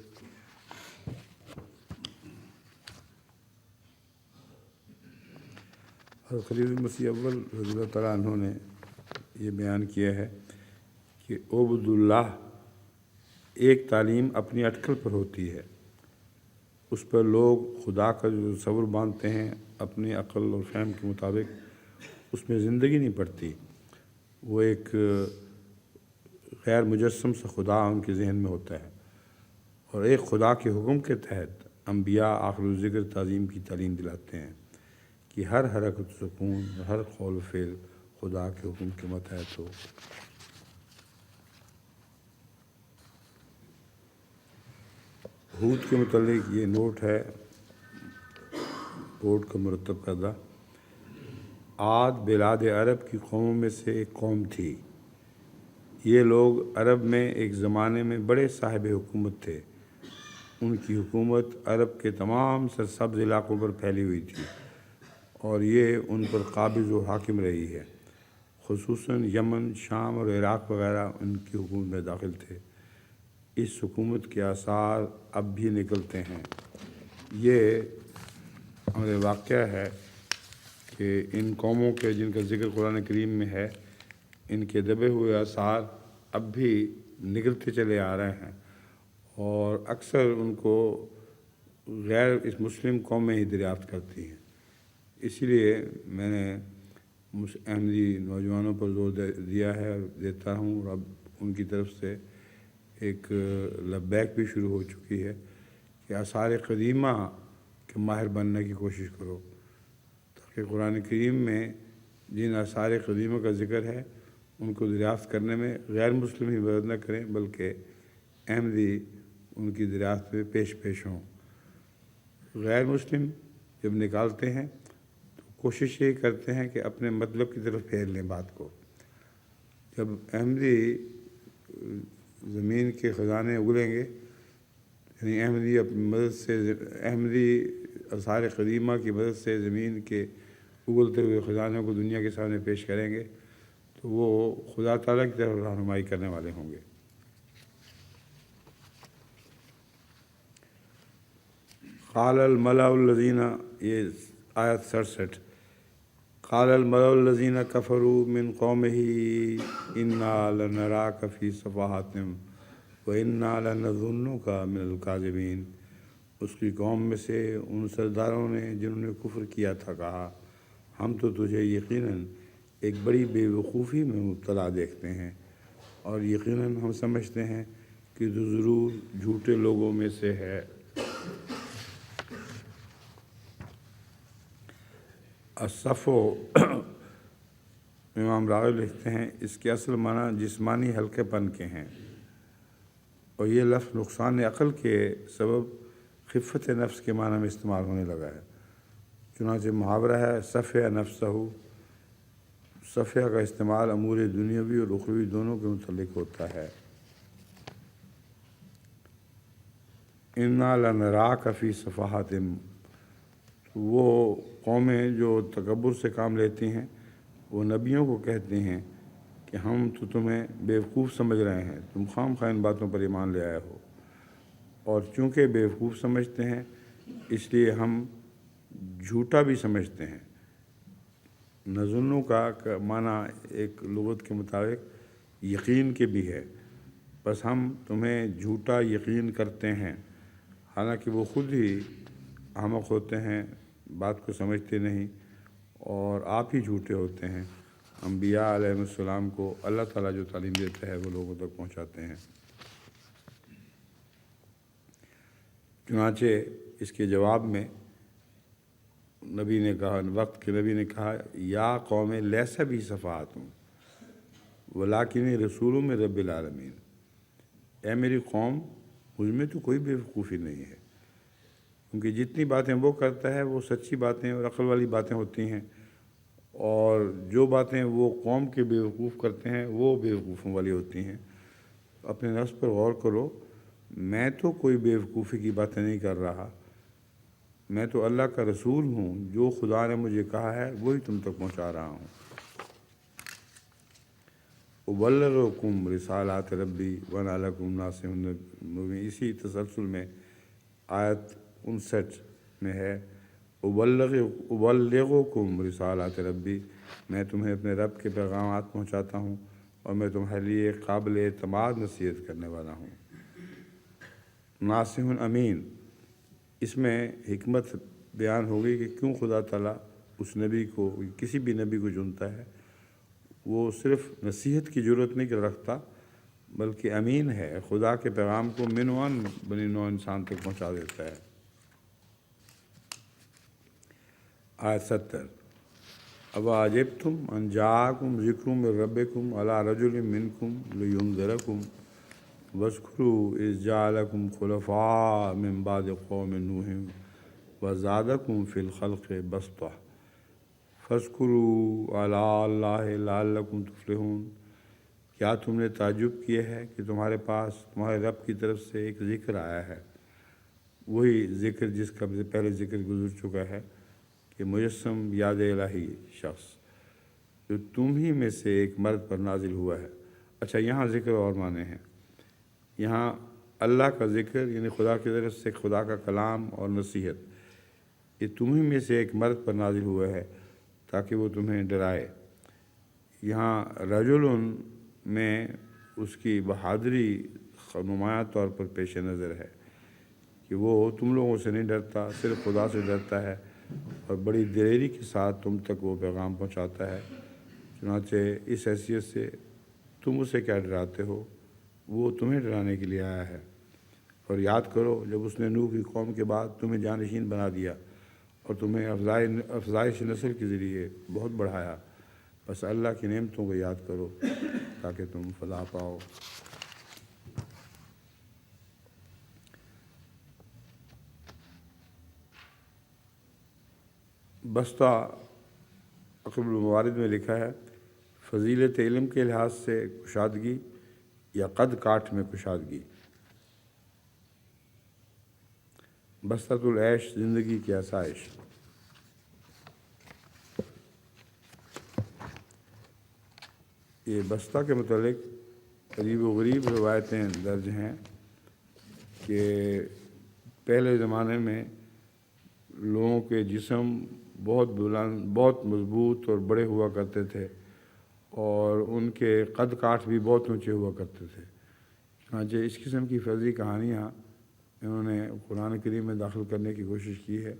A: خلیل مسیح اول رضی اللہ تعالیٰ عنہ نے یہ بیان کیا ہے کہ عبد اللہ ایک تعلیم اپنی اٹکل پر ہوتی ہے، اس پر لوگ خدا کا جو تصور باندھتے ہیں اپنی عقل اور فہم کے مطابق اس میں زندگی نہیں پڑتی، وہ ایک غیر مجسم سے خدا ان کے ذہن میں ہوتا ہے، اور ایک خدا کے حکم کے تحت انبیاء آخر الذکر تعظیم کی تعلیم دلاتے ہیں کہ ہر حرکت و سکون، ہر قول و فعل خدا کے حکم کے ماتحت ہو۔ ہود کے متعلق یہ نوٹ ہے بورڈ کا مرتب کردہ، عاد بلاد عرب کی قوموں میں سے ایک قوم تھی۔ یہ لوگ عرب میں ایک زمانے میں بڑے صاحب حکومت تھے، ان کی حکومت عرب کے تمام سرسبز علاقوں پر پھیلی ہوئی تھی اور یہ ان پر قابض و حاکم رہی ہے، خصوصاً یمن، شام اور عراق وغیرہ ان کی حکومت میں داخل تھے۔ اس حکومت کے آثار اب بھی نکلتے ہیں۔ یہ ہمارے واقعہ ہے کہ ان قوموں کے جن کا ذکر قرآن کریم میں ہے، ان کے دبے ہوئے آثار اب بھی نگلتے چلے آ رہے ہیں، اور اکثر ان کو غیر اس مسلم قومیں ہی دریافت کرتی ہیں۔ اسی لیے میں نے احمدی نوجوانوں پر زور دیا ہے اور دیتا ہوں، اور اب ان کی طرف سے ایک لبیک بھی شروع ہو چکی ہے کہ آثار قدیمہ کے ماہر بننے کی کوشش کرو، تاکہ قرآن کریم میں جن آثار قدیمہ کا ذکر ہے ان کو دریافت کرنے میں غیر مسلم ہی مدد نہ کریں، بلکہ احمدی ان کی دریافت میں پیش ہوں۔ غیر مسلم جب نکالتے ہیں تو کوشش یہ کرتے ہیں کہ اپنے مطلب کی طرف پھیر لیں بات کو۔ جب احمدی زمین کے خزانے اگلیں گے، یعنی احمدی اپنی مدد سے، احمدی آثار قدیمہ کی مدد سے زمین کے اگلتے ہوئے خزانوں کو دنیا کے سامنے پیش کریں گے، تو وہ خدا تعالیٰ کی طرف رہنمائی کرنے والے ہوں گے۔ قال الملأ الذین، یہ آیت 67، قال الملأ الذین کفروا من قومہ انا لنراک فی سفاہۃ وانا لنظنک من الکاذبین۔ اس کی قوم میں سے ان سرداروں نے جنہوں نے کفر کیا تھا کہا، ہم تو تجھے یقیناً ایک بڑی بے وقوفی میں مبتلا دیکھتے ہیں، اور یقیناً ہم سمجھتے ہیں کہ تو ضرور جھوٹے لوگوں میں سے ہے۔ الصفو، امام راغب لکھتے ہیں اس کے اصل معنی جسمانی ہلکے پن کے ہیں، اور یہ لفظ نقصان عقل کے سبب خفت نفس کے معنی میں استعمال ہونے لگا ہے۔ چنانچہ محاورہ ہے صفیہ نفسہ، صفیہ کا استعمال امور دنیاوی اور اخروی دونوں کے متعلق ہوتا ہے۔ انا لنراک فی سفاہۃ، وہ قومیں جو تکبر سے کام لیتی ہیں وہ نبیوں کو کہتے ہیں کہ ہم تو تمہیں بیوقوف سمجھ رہے ہیں، تم خام خواہ ان باتوں پر ایمان لے آئے ہو، اور چونکہ بیوقوف سمجھتے ہیں اس لیے ہم جھوٹا بھی سمجھتے ہیں۔ نظنوں کا معنی ایک لغت کے مطابق یقین کے بھی ہے، بس ہم تمہیں جھوٹا یقین کرتے ہیں، حالانکہ وہ خود ہی احمق ہوتے ہیں، بات کو سمجھتے نہیں، اور آپ ہی جھوٹے ہوتے ہیں۔ انبیاء علیہ السلام کو اللہ تعالیٰ جو تعلیم دیتا ہے وہ لوگوں تک پہنچاتے ہیں۔ چنانچہ اس کے جواب میں نبی نے کہا، وقت کے نبی نے کہا، یا قوم لیس بی صفاۃ ولکن رسول من رب العالمین، اے میری قوم مجھ میں تو کوئی بیوقوفی نہیں ہے، کیونکہ جتنی باتیں وہ کرتا ہے وہ سچی باتیں اور عقل والی باتیں ہوتی ہیں، اور جو باتیں وہ قوم کے بیوقوف کرتے ہیں وہ بیوقوفوں والی ہوتی ہیں۔ اپنے نفس پر غور کرو، میں تو کوئی بیوقوفی کی باتیں نہیں کر رہا، میں تو اللہ کا رسول ہوں، جو خدا نے مجھے کہا ہے وہی تم تک پہنچا رہا ہوں۔ ابلغکم رسالات ربی وانا لکم ناصح مبین، اسی تسلسل میں آیت 59 میں ہے، ابلغکم رسالات ربی، میں تمہیں اپنے رب کے پیغامات پہنچاتا ہوں اور میں تمہارے لیے قابل اعتماد نصیحت کرنے والا ہوں۔ ناصح امین، اس میں حکمت بیان ہوگی کہ کیوں خدا تعالیٰ اس نبی کو، کسی بھی نبی کو چنتا ہے۔ وہ صرف نصیحت کی ضرورت نہیں رکھتا بلکہ امین ہے، خدا کے پیغام کو من وان بنی نوع انسان تک پہنچا دیتا ہے۔ آیت 70، اواعجبتم ان جاءکم ذکر من ربکم علی رجل منکم لینذرکم واذکروا اذ جعلکم خلفاء من بعد قوم نوح وزادکم فی الخلق بسطہ فاذکروا آلاء اللہ لعلکم تفلحون۔ کیا تم نے تعجب کیا ہے کہ تمہارے پاس تمہارے رب کی طرف سے ایک ذکر آیا ہے، وہی ذکر جس کا پہلے ذکر گزر چکا ہے کہ مجسم یاد الہی شخص جو تم ہی میں سے ایک مرد پر نازل ہوا ہے۔ اچھا، یہاں ذکر اور معنی ہیں، یہاں اللہ کا ذکر یعنی خدا کی طرف سے خدا کا کلام اور نصیحت، یہ تم ہی میں سے ایک مرد پر نازل ہوا ہے تاکہ وہ تمہیں ڈرائے۔ یہاں رجل میں اس کی بہادری نمایاں طور پر پیش نظر ہے کہ وہ تم لوگوں سے نہیں ڈرتا، صرف خدا سے ڈرتا ہے، اور بڑی دلیری کے ساتھ تم تک وہ پیغام پہنچاتا ہے۔ چنانچہ اس حیثیت سے تم اسے کیا ڈراتے ہو، وہ تمہیں ڈرانے کے لیے آیا ہے۔ اور یاد کرو جب اس نے نوح کی قوم کے بعد تمہیں جانشین بنا دیا اور تمہیں افزائش نسل کے ذریعے بہت بڑھایا، بس اللہ کی نعمتوں کو یاد کرو تاکہ تم فلاح پاؤ۔ بستہ عقب الموارد میں لکھا ہے، فضیلت علم کے لحاظ سے کشادگی یا قد کاٹ میں کشادگی۔ بسطۃ العیش زندگی کی آسائش۔ یہ بستہ کے متعلق عجیب و غریب روایتیں درج ہیں کہ پہلے زمانے میں لوگوں کے جسم بہت بلند، بہت مضبوط اور بڑے ہوا کرتے تھے، اور ان کے قد کاٹ بھی بہت اونچے ہوا کرتے تھے۔ چنانچہ اس قسم کی فرضی کہانیاں انہوں نے قرآن کریم میں داخل کرنے کی کوشش کی ہے،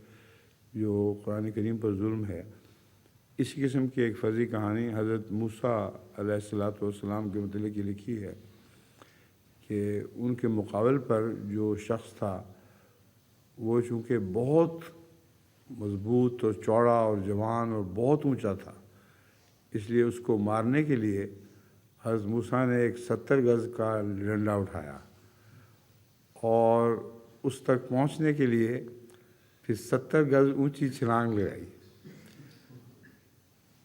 A: جو قرآن کریم پر ظلم ہے۔ اسی قسم کی ایک فرضی کہانی حضرت موسیٰ علیہ السلام کے متعلق یہ لکھی ہے کہ ان کے مقابل پر جو شخص تھا وہ چونکہ بہت مضبوط اور چوڑا اور جوان اور بہت اونچا تھا، اس لیے اس کو مارنے کے لیے حضرت موسیٰ نے ایک 70 گز کا ڈنڈا اٹھایا اور اس تک پہنچنے کے لیے پھر 70 گز اونچی چھلانگ لگائی،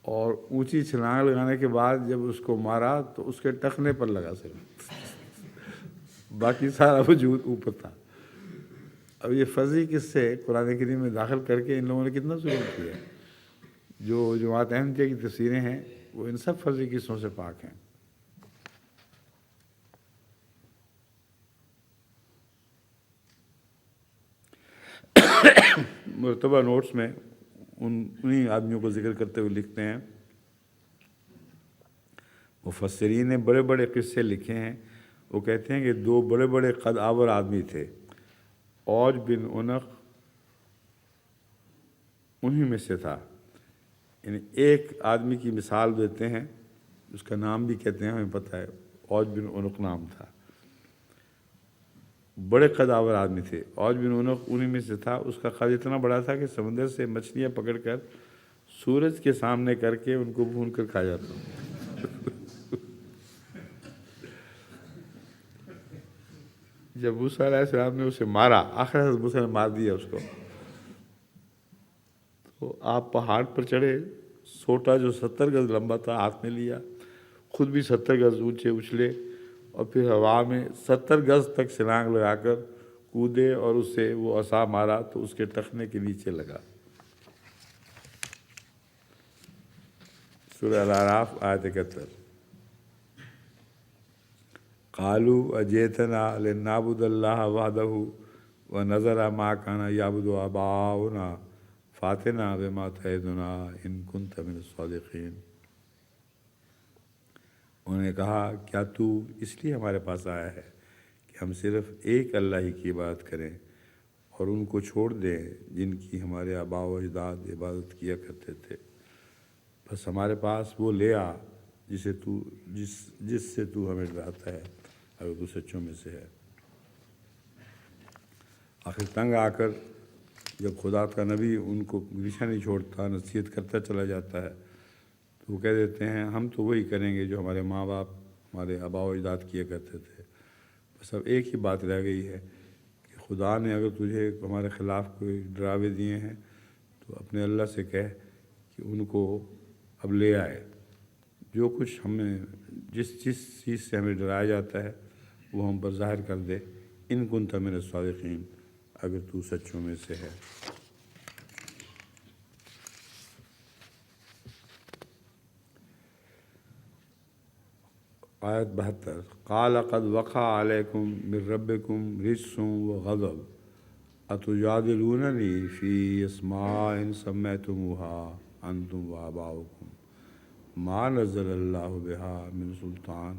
A: اور اونچی چھلانگ لگانے کے بعد جب اس کو مارا تو اس کے ٹخنے پر لگا صرف، باقی سارا وجود اوپر تھا۔ اب یہ فرضی قصے قرآن کریم میں داخل کر کے ان لوگوں نے کتنا ظلم کیا ہے۔ جو جماعت احمدیہ کی تفسیریں ہیں وہ ان سب فرضی قصوں سے پاک ہیں۔ مرتبہ نوٹس میں انہی آدمیوں کو ذکر کرتے ہوئے لکھتے ہیں، مفسرین نے بڑے بڑے قصے لکھے ہیں۔ وہ کہتے ہیں کہ 2 بڑے بڑے قد آور آدمی تھے، اوج بن عنق انہی میں سے تھا۔ یعنی ایک آدمی کی مثال دیتے ہیں، اس کا نام بھی کہتے ہیں، ہمیں پتہ ہے اوج بن عنق نام تھا۔ بڑے قد آور آدمی تھے، اوج بن عنق انہی میں سے تھا۔ اس کا قد اتنا بڑا تھا کہ سمندر سے مچھلیاں پکڑ کر سورج کے سامنے کر کے ان کو بھون کر کھا جاتا۔ جب موسیٰ علیہ السلام نے اسے مارا، آخر حضرت موسیٰ نے مار دیا اس کو، تو آپ پہاڑ پر چڑھے، سوٹا جو 70 گز لمبا تھا ہاتھ میں لیا، خود بھی 70 گز اونچے اچھلے، اور پھر ہوا میں 70 گز تک چھلانگ لگا کر کودے اور اسے وہ عصا مارا تو اس کے ٹخنے کے نیچے لگا۔ سورہ الاعراف آیت 71۔ قالوا اجئتنا لنعبد اللہ وحدہ ونذر ما کان یعبد آباؤنا فاتنا بما تعدنا ان کنت من الصادقین۔ انہوں نے کہا کیا تو اس لیے ہمارے پاس آیا ہے کہ ہم صرف ایک اللہ ہی کی عبادت کریں اور ان کو چھوڑ دیں جن کی ہمارے آباء و اجداد عبادت کیا کرتے تھے؟ بس ہمارے پاس وہ لے آ جس سے تو ہمیں ڈراتا ہے اگر تو سچوں میں سے ہے۔ آخر تنگ آ کر جب خدا کا نبی ان کو پیچھا نہیں چھوڑتا، نصیحت کرتا چلا جاتا ہے، تو وہ کہہ دیتے ہیں ہم تو وہی کریں گے جو ہمارے ماں باپ، ہمارے آباء و اجداد کیا کرتے تھے۔ بس اب ایک ہی بات رہ گئی ہے کہ خدا نے اگر تجھے ہمارے خلاف کوئی ڈراوے دیے ہیں تو اپنے اللہ سے کہہ کہ ان کو اب لے آئے۔ جو کچھ ہمیں جس چیز سے ہمیں ڈرایا جاتا ہے وہ ہم پر ظاہر کر دے، ان کنت من الصادقین، اگر تو سچوں میں سے ہے۔ آیت 72۔ قال قد وقع علیکم من ربکم رجس وغضب اتجادلوننی فی اسماء سمیتموها انتم وآباؤکم ما نزل اللہ بہا من سلطان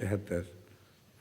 A: 73।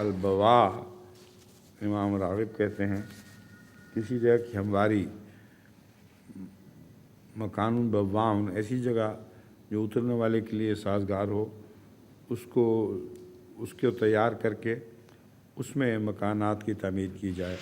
A: البوا امام راغب کہتے ہیں کسی جگہ کی ہمواری، مکان بواؤن ایسی جگہ جو اترنے والے کے لیے سازگار ہو، اس کو تیار کر کے اس میں مکانات کی تعمیر کی جائے۔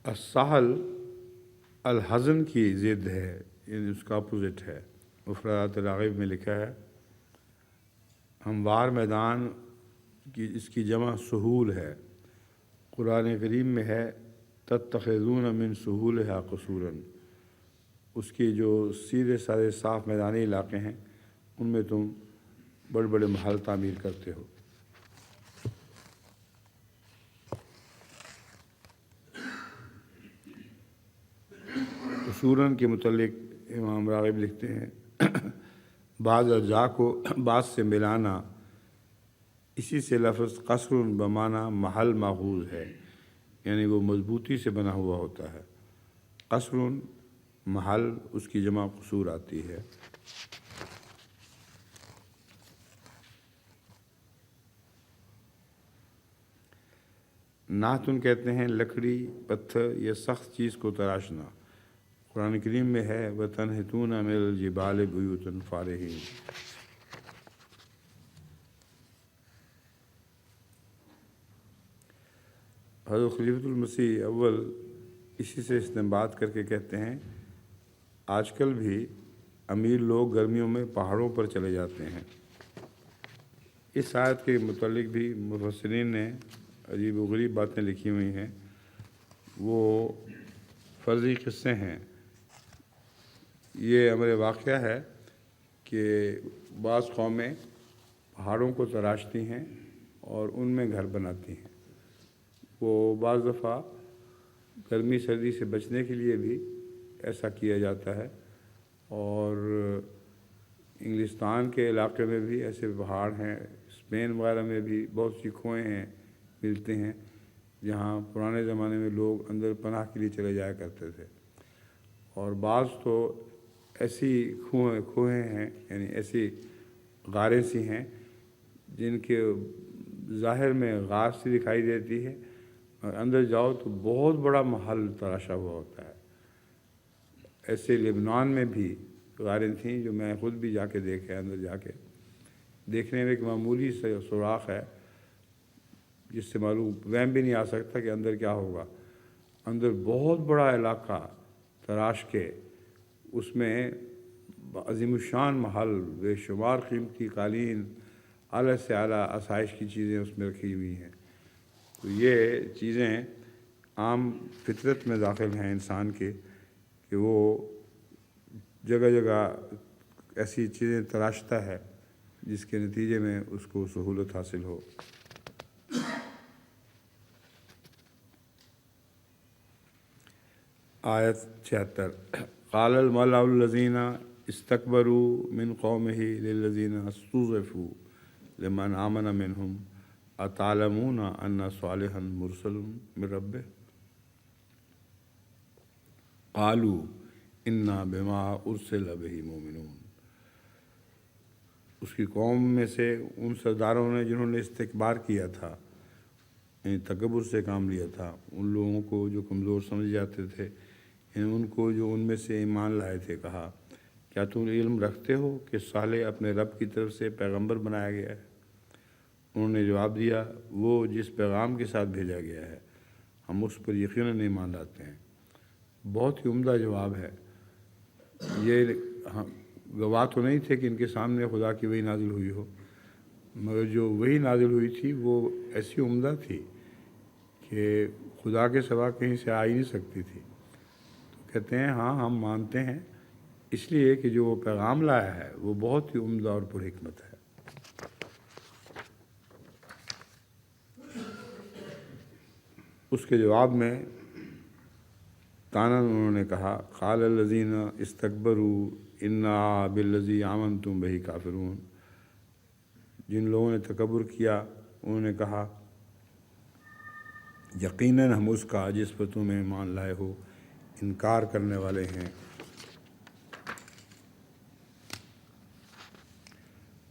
A: السہل الحزن کی ضد ہے، یعنی اس کا اپوزٹ ہے۔ مفردات راغب میں لکھا ہے ہموار میدان کی اس کی جمع سہول ہے۔ قرآن کریم میں ہے تتخذون من سہولھا قصورا، اس کی جو سیدھے سادے صاف میدانی علاقے ہیں ان میں تم بڑے بڑے محل تعمیر کرتے ہو۔ قصوراً کے متعلق امام راغب لکھتے ہیں بعض اجزاء کو بعض سے ملانا، اسی سے لفظ قصر بمعنی محل ماخوذ ہے، یعنی وہ مضبوطی سے بنا ہوا ہوتا ہے۔ قصر محل، اس کی جمع قصور آتی ہے۔ نحتن کہتے ہیں لکڑی، پتھر یا سخت چیز کو تراشنا۔ قرآن کریم میں ہے وَتَنْحِتُونَ مِنَ الْجِبَالِ بُيُوتًا فَارِهِينَ۔ حضرت خلیفۃ المسیح اول اسی سے استنباط کر کے کہتے ہیں آج کل بھی امیر لوگ گرمیوں میں پہاڑوں پر چلے جاتے ہیں۔ اس آیت کے متعلق بھی مفسرین نے عجیب و غریب باتیں لکھی ہوئی ہیں، وہ فرضی قصے ہیں۔ یہ امر واقعہ ہے کہ بعض قومیں پہاڑوں کو تراشتی ہیں اور ان میں گھر بناتی ہیں۔ وہ بعض دفعہ گرمی سردی سے بچنے کے لیے بھی ایسا کیا جاتا ہے، اور انگلستان کے علاقے میں بھی ایسے پہاڑ ہیں، اسپین وغیرہ میں بھی بہت سی کھوئیں ہیں ملتے ہیں جہاں پرانے زمانے میں لوگ اندر پناہ کے لیے چلے جایا کرتے تھے۔ اور بعض تو ایسی کھوئیں ہیں، یعنی ایسی غاریں سی ہیں جن کے ظاہر میں غار سی دکھائی دیتی ہے، اور اندر جاؤ تو بہت بڑا محل تراشا ہوا ہوتا ہے۔ ایسے لبنان میں بھی غاریں تھیں جو میں خود بھی جا کے دیکھے، اندر جا کے دیکھنے میں ایک معمولی سے سوراخ ہے جس سے معلوم وہم بھی نہیں آ سکتا کہ اندر کیا ہوگا۔ اندر بہت بڑا علاقہ تراش کے اس میں عظیم الشان محل، بے شمار قیمتی قالین، اعلیٰ سے اعلیٰ آسائش کی چیزیں اس میں رکھی ہوئی ہیں۔ تو یہ چیزیں عام فطرت میں داخل ہیں انسان کے کہ وہ جگہ جگہ ایسی چیزیں تراشتا ہے جس کے نتیجے میں اس کو سہولت حاصل ہو۔ آیت 76 قال الملأ الذین استکبروا من قومہ للذین استضعفوا لمن آمن منہم اتعلمون ان صالحا مرسل من ربہ قالوا انا بما ارسل بہ مؤمنون۔ اس کی قوم میں سے ان سرداروں نے جنہوں نے استکبار کیا تھا، یعنی تکبر سے کام لیا تھا، ان لوگوں کو جو کمزور سمجھ جاتے تھے، یعنی ان کو جو ان میں سے ایمان لائے تھے، کہا کیا تم علم رکھتے ہو کہ صالح اپنے رب کی طرف سے پیغمبر بنایا گیا ہے؟ انہوں نے جواب دیا وہ جس پیغام کے ساتھ بھیجا گیا ہے ہم اس پر یقیناً ایمان لاتے ہیں۔ بہت ہی عمدہ جواب ہے۔ یہ گواہ تو نہیں تھے کہ ان کے سامنے خدا کی وحی نازل ہوئی ہو، مگر جو وحی نازل ہوئی تھی وہ ایسی عمدہ تھی کہ خدا کے سوا کہیں سے آ ہی نہیں سکتی تھی۔ تو کہتے ہیں ہاں ہم مانتے ہیں، اس لیے کہ جو وہ پیغام لایا ہے وہ بہت ہی عمدہ اور پر حکمت ہے۔ اس کے جواب میں تاناً انہوں نے کہا قال الذین استکبروا انا بالذی آمنتم بہ کافرون۔ جن لوگوں نے تکبر کیا انہوں نے کہا یقیناً ہم اس کا جس پر تم ایمان لائے ہو انکار کرنے والے ہیں۔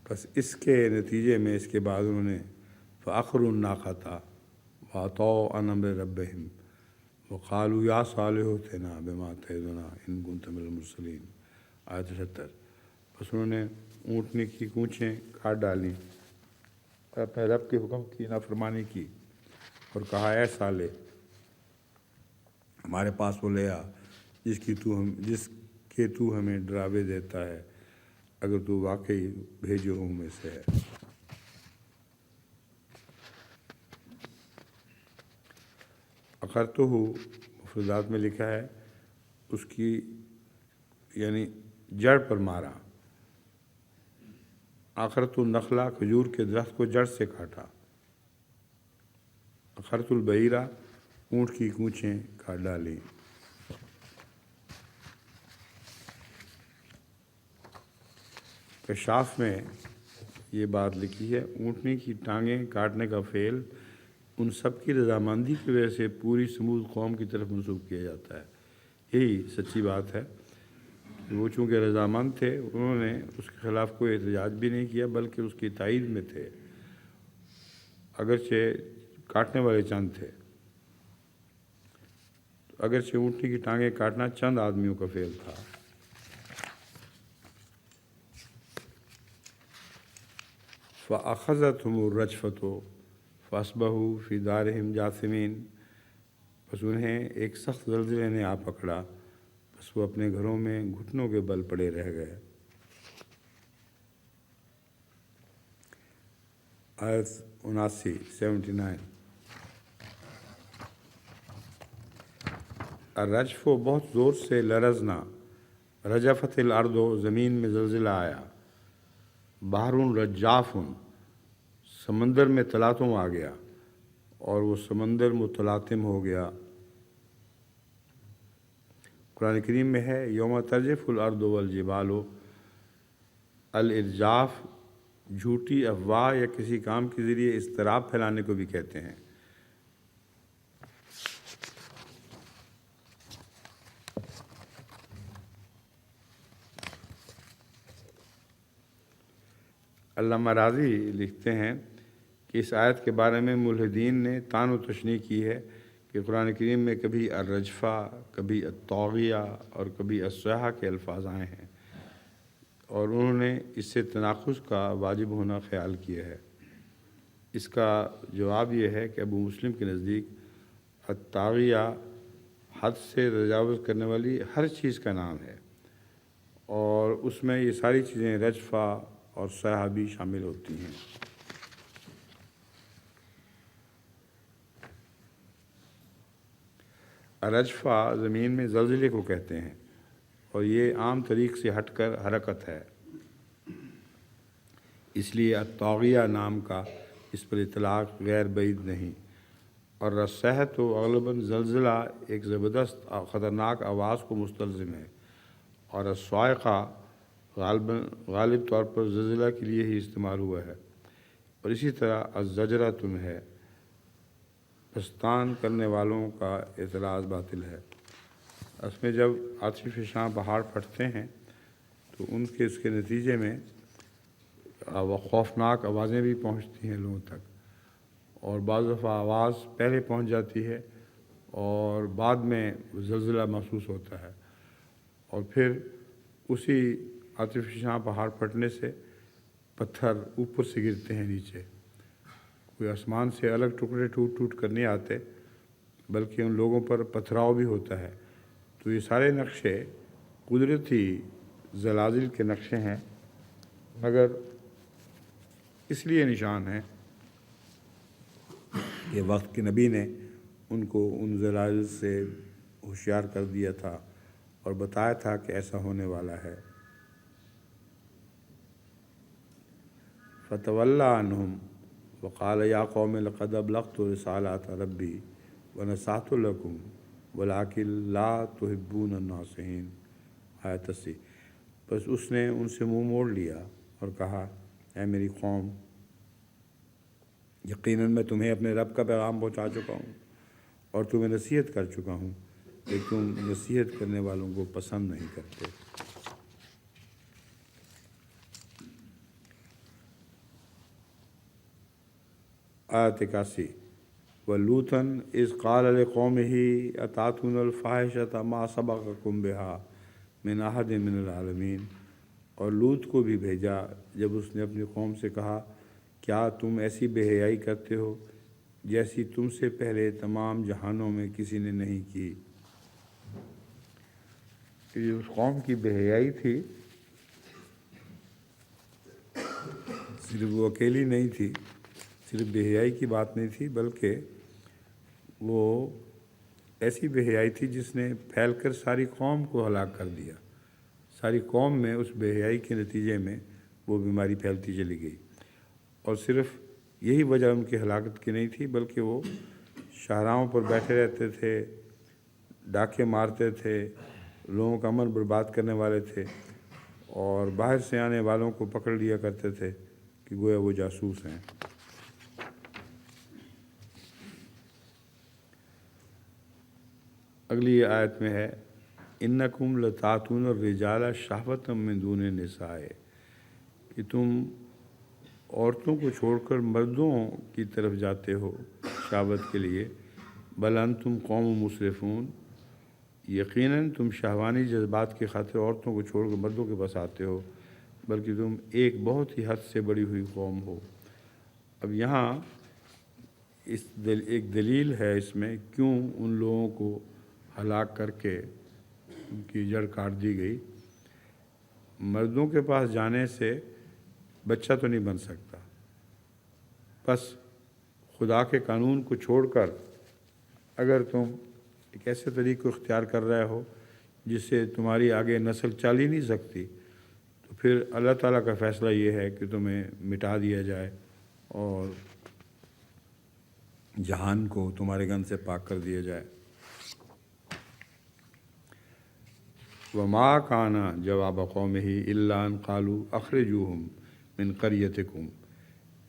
A: بس اس کے نتیجے میں اس کے بعد انہوں نے فَأَخَرُوا النَّاقَةَ وَعَتَوْا عَنْ أَمْرِ رَبِّهِمْ وَقَالُوا يَا صَالِحُ ائْتِنَا بِمَا تَعِدُنَا إِن كُنتَ مِنَ الْمُرْسَلِينَ۔ آیت 76۔ بس انہوں نے اونٹنی کی کونچیں کاٹ ڈالیں، اپنے رب کے حکم کی نافرمانی کی اور کہا اے صالح ہمارے پاس وہ لے آ جس کے تو ہمیں ڈراوے دیتا ہے اگر تو واقعی بھیجے ہوں میں سے ہے۔ اخرتہ مفردات میں لکھا ہے اس کی یعنی جڑ پر مارا۔ اخرت النخلہ کھجور کے درخت کو جڑ سے کاٹا۔ اخرت البعیرہ اونٹ کی کونچیں کاٹ ڈالیں۔ کشاف میں یہ بات لکھی ہے اونٹنی کی ٹانگیں کاٹنے کا فعل ان سب کی رضامندی کی وجہ سے پوری سمود قوم کی طرف منسوب کیا جاتا ہے۔ یہی سچی بات ہے، وہ چونکہ رضامند تھے انہوں نے اس کے خلاف کوئی احتجاج بھی نہیں کیا بلکہ اس کی تائید میں تھے، اگرچہ کاٹنے والے چند تھے۔ اگرچہ اونٹنی کی ٹانگیں کاٹنا چند آدمیوں کا فعل تھا۔ فَأَخَذَتْهُمُ الرَّجْفَةُ فَأَصْبَحُوا فِي دَارِهِمْ جَاثِمِينَ۔ بس انہیں ایک سخت زلزلے نے آ پکڑا، بس وہ اپنے گھروں میں گھٹنوں کے بل پڑے رہ گئے۔ آیت 79۔ الرجف بہت زور سے لرزنا، رجفت الارض زمین میں زلزلہ آیا، بحر رجاف سمندر میں تلاطم آ گیا اور وہ سمندر متلاطم ہو گیا۔ قرآن کریم میں ہے یوم ترجف الارض والجبال۔ الارجاف جھوٹی افواہ یا کسی کام کے ذریعے اضطراب پھیلانے کو بھی کہتے ہیں۔ علامہ راضی لکھتے ہیں کہ اس آیت کے بارے میں ملحدین نے طعن و تشنیع کی ہے کہ قرآن کریم میں کبھی الرجفہ، کبھی الطاغیہ اور کبھی الصیحہ کے الفاظ آئے ہیں اور انہوں نے اس سے تناقض کا واجب ہونا خیال کیا ہے۔ اس کا جواب یہ ہے کہ ابو مسلم کے نزدیک الطاغیہ حد سے تجاوز کرنے والی ہر چیز کا نام ہے اور اس میں یہ ساری چیزیں رجفہ اور صیحہ بھی شامل ہوتی ہیں۔ الرجفہ زمین میں زلزلے کو کہتے ہیں اور یہ عام طریق سے ہٹ کر حرکت ہے، اس لیے الطاغیہ نام کا اس پر اطلاق غیر بعید نہیں۔ اور الصیحہ تو غالباً زلزلہ ایک زبردست اور خطرناک آواز کو مستلزم ہے اور الصاعقہ غالب طور پر زلزلہ کے لیے ہی استعمال ہوا ہے، اور اسی طرح الزجرۃ ہے، پستان کرنے والوں کا اعتراض باطل ہے۔ اس میں جب آتش فشاں پہاڑ پھٹتے ہیں تو اس کے نتیجے میں وہ خوفناک آوازیں بھی پہنچتی ہیں لوگوں تک، اور بعض دفعہ آواز پہلے پہنچ جاتی ہے اور بعد میں زلزلہ محسوس ہوتا ہے، اور پھر اسی آتش فشاں پہاڑ پھٹنے سے پتھر اوپر سے گرتے ہیں نیچے۔ کوئی آسمان سے الگ ٹکڑے ٹوٹ کر نہیں آتے بلکہ ان لوگوں پر پتھراؤ بھی ہوتا ہے۔ تو یہ سارے نقشے قدرتی زلازل کے نقشے ہیں، مگر اس لیے نشان ہیں کہ وقت کے نبی نے ان کو ان زلازل سے ہوشیار کر دیا تھا اور بتایا تھا کہ ایسا ہونے والا ہے۔ فتولی عنہم وقال یا قوم لقد ابلغت رسالات ربی ونصحت لکم ولکن لا تحبون الناصحین۔ آیت 80۔ بس اس نے ان سے منہ موڑ لیا اور کہا اے میری قوم یقیناً میں تمہیں اپنے رب کا پیغام پہنچا چکا ہوں اور تمہیں نصیحت کر چکا ہوں، لیکن تم نصیحت کرنے والوں کو پسند نہیں کرتے۔ آیت 81 وَلُوطًا اِذْ قَالَ لِقَوْمِهِ أَتَأْتُونَ الْفَاحِشَةَ مَا سَبَقَكُم بِهَا مِنْ أَحَدٍ مِّنَ الْعَالَمِينَ، اور لوط کو بھی بھیجا جب اس نے اپنی قوم سے کہا، کیا تم ایسی بے حیائی کرتے ہو جیسی تم سے پہلے تمام جہانوں میں کسی نے نہیں کی۔ یہ اس قوم کی بے حیائی تھی، صرف وہ اکیلی نہیں تھی، صرف بے حیائی کی بات نہیں تھی، بلکہ وہ ایسی بے حیائی تھی جس نے پھیل کر ساری قوم کو ہلاک کر دیا۔ ساری قوم میں اس بے حیائی کے نتیجے میں وہ بیماری پھیلتی چلی گئی، اور صرف یہی وجہ ان کی ہلاکت کی نہیں تھی، بلکہ وہ شاہراہوں پر بیٹھے رہتے تھے، ڈاکے مارتے تھے، لوگوں کا امن برباد کرنے والے تھے، اور باہر سے آنے والوں کو پکڑ لیا کرتے تھے کہ گویا وہ جاسوس ہیں۔ اگلی آیت میں ہے اِنَّکُمْ لَتَأْتُونَ الرِّجَالَ شَهْوَةً مِّن دُونِ النِّسَاءِ، کہ تم عورتوں کو چھوڑ کر مردوں کی طرف جاتے ہو شہوت کے لیے، بل انتم قوم مسرفون، یقیناً تم شہوانی جذبات کی خاطر عورتوں کو چھوڑ کر مردوں کے پاس آتے ہو، بلکہ تم ایک بہت ہی حد سے بڑی ہوئی قوم ہو۔ اب یہاں ایک دلیل ہے اس میں کیوں ان لوگوں کو ہلاک کر کے ان کی جڑ کاٹ دی گئی۔ مردوں کے پاس جانے سے بچہ تو نہیں بن سکتا، بس خدا کے قانون کو چھوڑ کر اگر تم ایک ایسے طریقے کو اختیار کر رہے ہو جس سے تمہاری آگے نسل چل ہی نہیں سکتی، تو پھر اللہ تعالیٰ کا فیصلہ یہ ہے کہ تمہیں مٹا دیا جائے اور جہان کو تمہارے گن سے پاک کر دیا جائے۔ وَمَا كَانَ جَوَابَ قَوْمِهِ إِلَّا أَنْ قَالُوا أَخْرِجُوهُمْ مِنْ قَرْيَتِكُمْ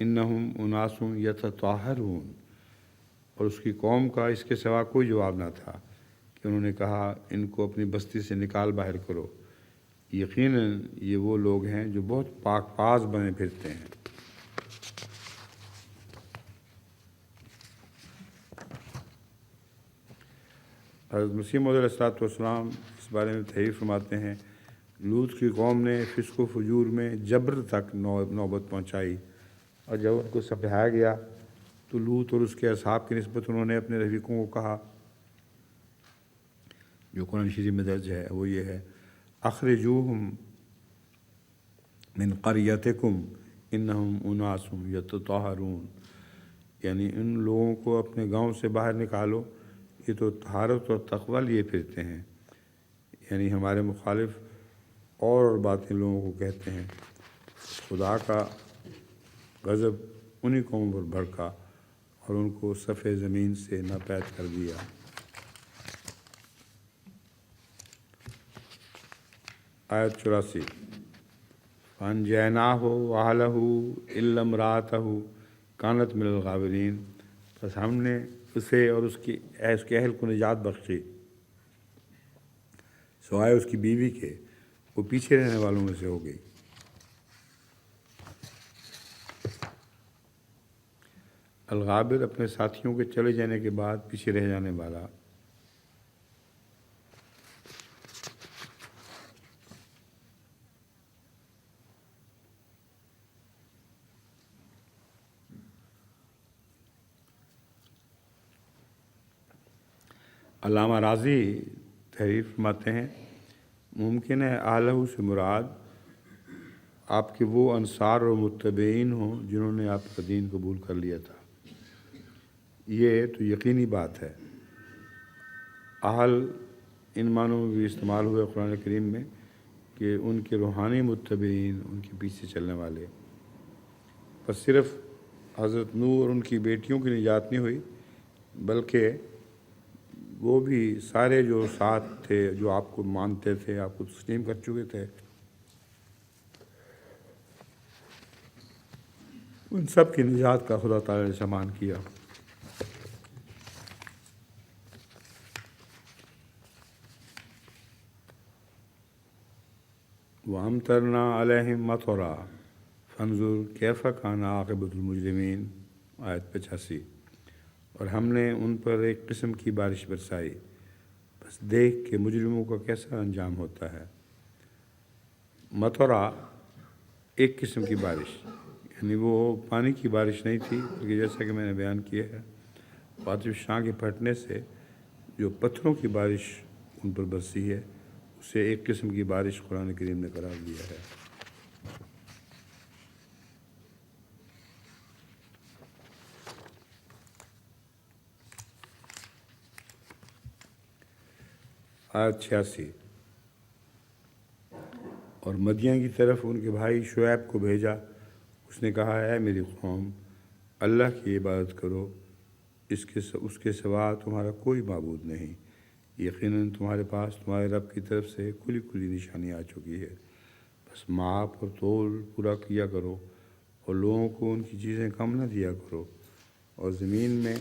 A: إِنَّهُمْ أُنَاسٌ يَتَطَهَّرُونَ، اور اس کی قوم کا اس کے سوا کوئی جواب نہ تھا کہ انہوں نے کہا ان کو اپنی بستی سے نکال باہر کرو، یقیناً یہ وہ لوگ ہیں جو بہت پاک پاز بنے پھرتے ہیں۔ حضرت مسیح موعود علیہ السلام اس بارے میں تحریر فرماتے ہیں، لوط کی قوم نے فسق و فجور میں جبر تک نوبت پہنچائی، اور جب ان کو سمجھایا گیا تو لوط اور اس کے اصحاب کی نسبت انہوں نے اپنے رفیقوں کو کہا جو قرآن شریف میں درج ہے، وہ یہ ہے اخرجوہم من قریتکم انہم اناس یتطہرون، یعنی ان لوگوں کو اپنے گاؤں سے باہر نکالو، یہ تو طہارت اور تقوی لیے پھرتے ہیں، یعنی ہمارے مخالف اور باتیں لوگوں کو کہتے ہیں۔ خدا کا غضب انہی قوموں پر بھڑکا اور ان کو صفحہ زمین سے ناپید کر دیا۔ آیت 84 فَأَنجَيْنَاهُ وَأَهْلَهُ إِلَّا امْرَأَتَهُ كَانَتْ مِنَ الْغَابِرِينَ، بس ہم نے اسے اور اس کے اہل کو نجات بخشی سوائے اس کی بیوی کے، وہ پیچھے رہنے والوں میں سے ہو گئی۔ الغابر اپنے ساتھیوں کے چلے جانے کے بعد پیچھے رہ جانے والا۔ علامہ راضی تحریر فرماتے ہیں، ممکن ہے اہلہ سے مراد آپ کے وہ انصار اور متبعین ہوں جنہوں نے آپ کا دین قبول کر لیا تھا۔ یہ تو یقینی بات ہے۔ اہل ان معنوں میں بھی استعمال ہوئے قرآن کریم میں کہ ان کے روحانی متبعین، ان کے پیچھے چلنے والے۔ بس صرف حضرت نوح اور ان کی بیٹیوں کی نجات نہیں ہوئی، بلکہ وہ بھی سارے جو ساتھ تھے، جو آپ کو مانتے تھے، آپ کو تسلیم کر چکے تھے، ان سب کی نجات کا خدا تعالی نے سامان کیا۔ وَأَمْطَرْنَا عَلَيْهِمْ مَطَرًا فَانظُرْ كَيْفَ كَانَ عَاقِبَةُ الْمُجْرِمِينَ، آیت 85۔ اور ہم نے ان پر ایک قسم کی بارش برسائی، بس دیکھ کہ مجرموں کا کیسا انجام ہوتا ہے۔ مطرہ ایک قسم کی بارش، یعنی وہ پانی کی بارش نہیں تھی، بلکہ جیسا کہ میں نے بیان کیا ہے عاطف شاہ کے پھٹنے سے جو پتھروں کی بارش ان پر برسی ہے، اسے ایک قسم کی بارش قرآن کریم نے قرار دیا ہے۔ آیت 86۔ اور مدین کی طرف ان کے بھائی شعیب کو بھیجا، اس نے کہا ہے میری قوم اللہ کی عبادت کرو، اس کے سوا تمہارا کوئی معبود نہیں، یقیناً تمہارے پاس تمہارے رب کی طرف سے کھلی کھلی نشانی آ چکی ہے، بس ماپ اور تول پورا کیا کرو اور لوگوں کو ان کی چیزیں کم نہ دیا کرو، اور زمین میں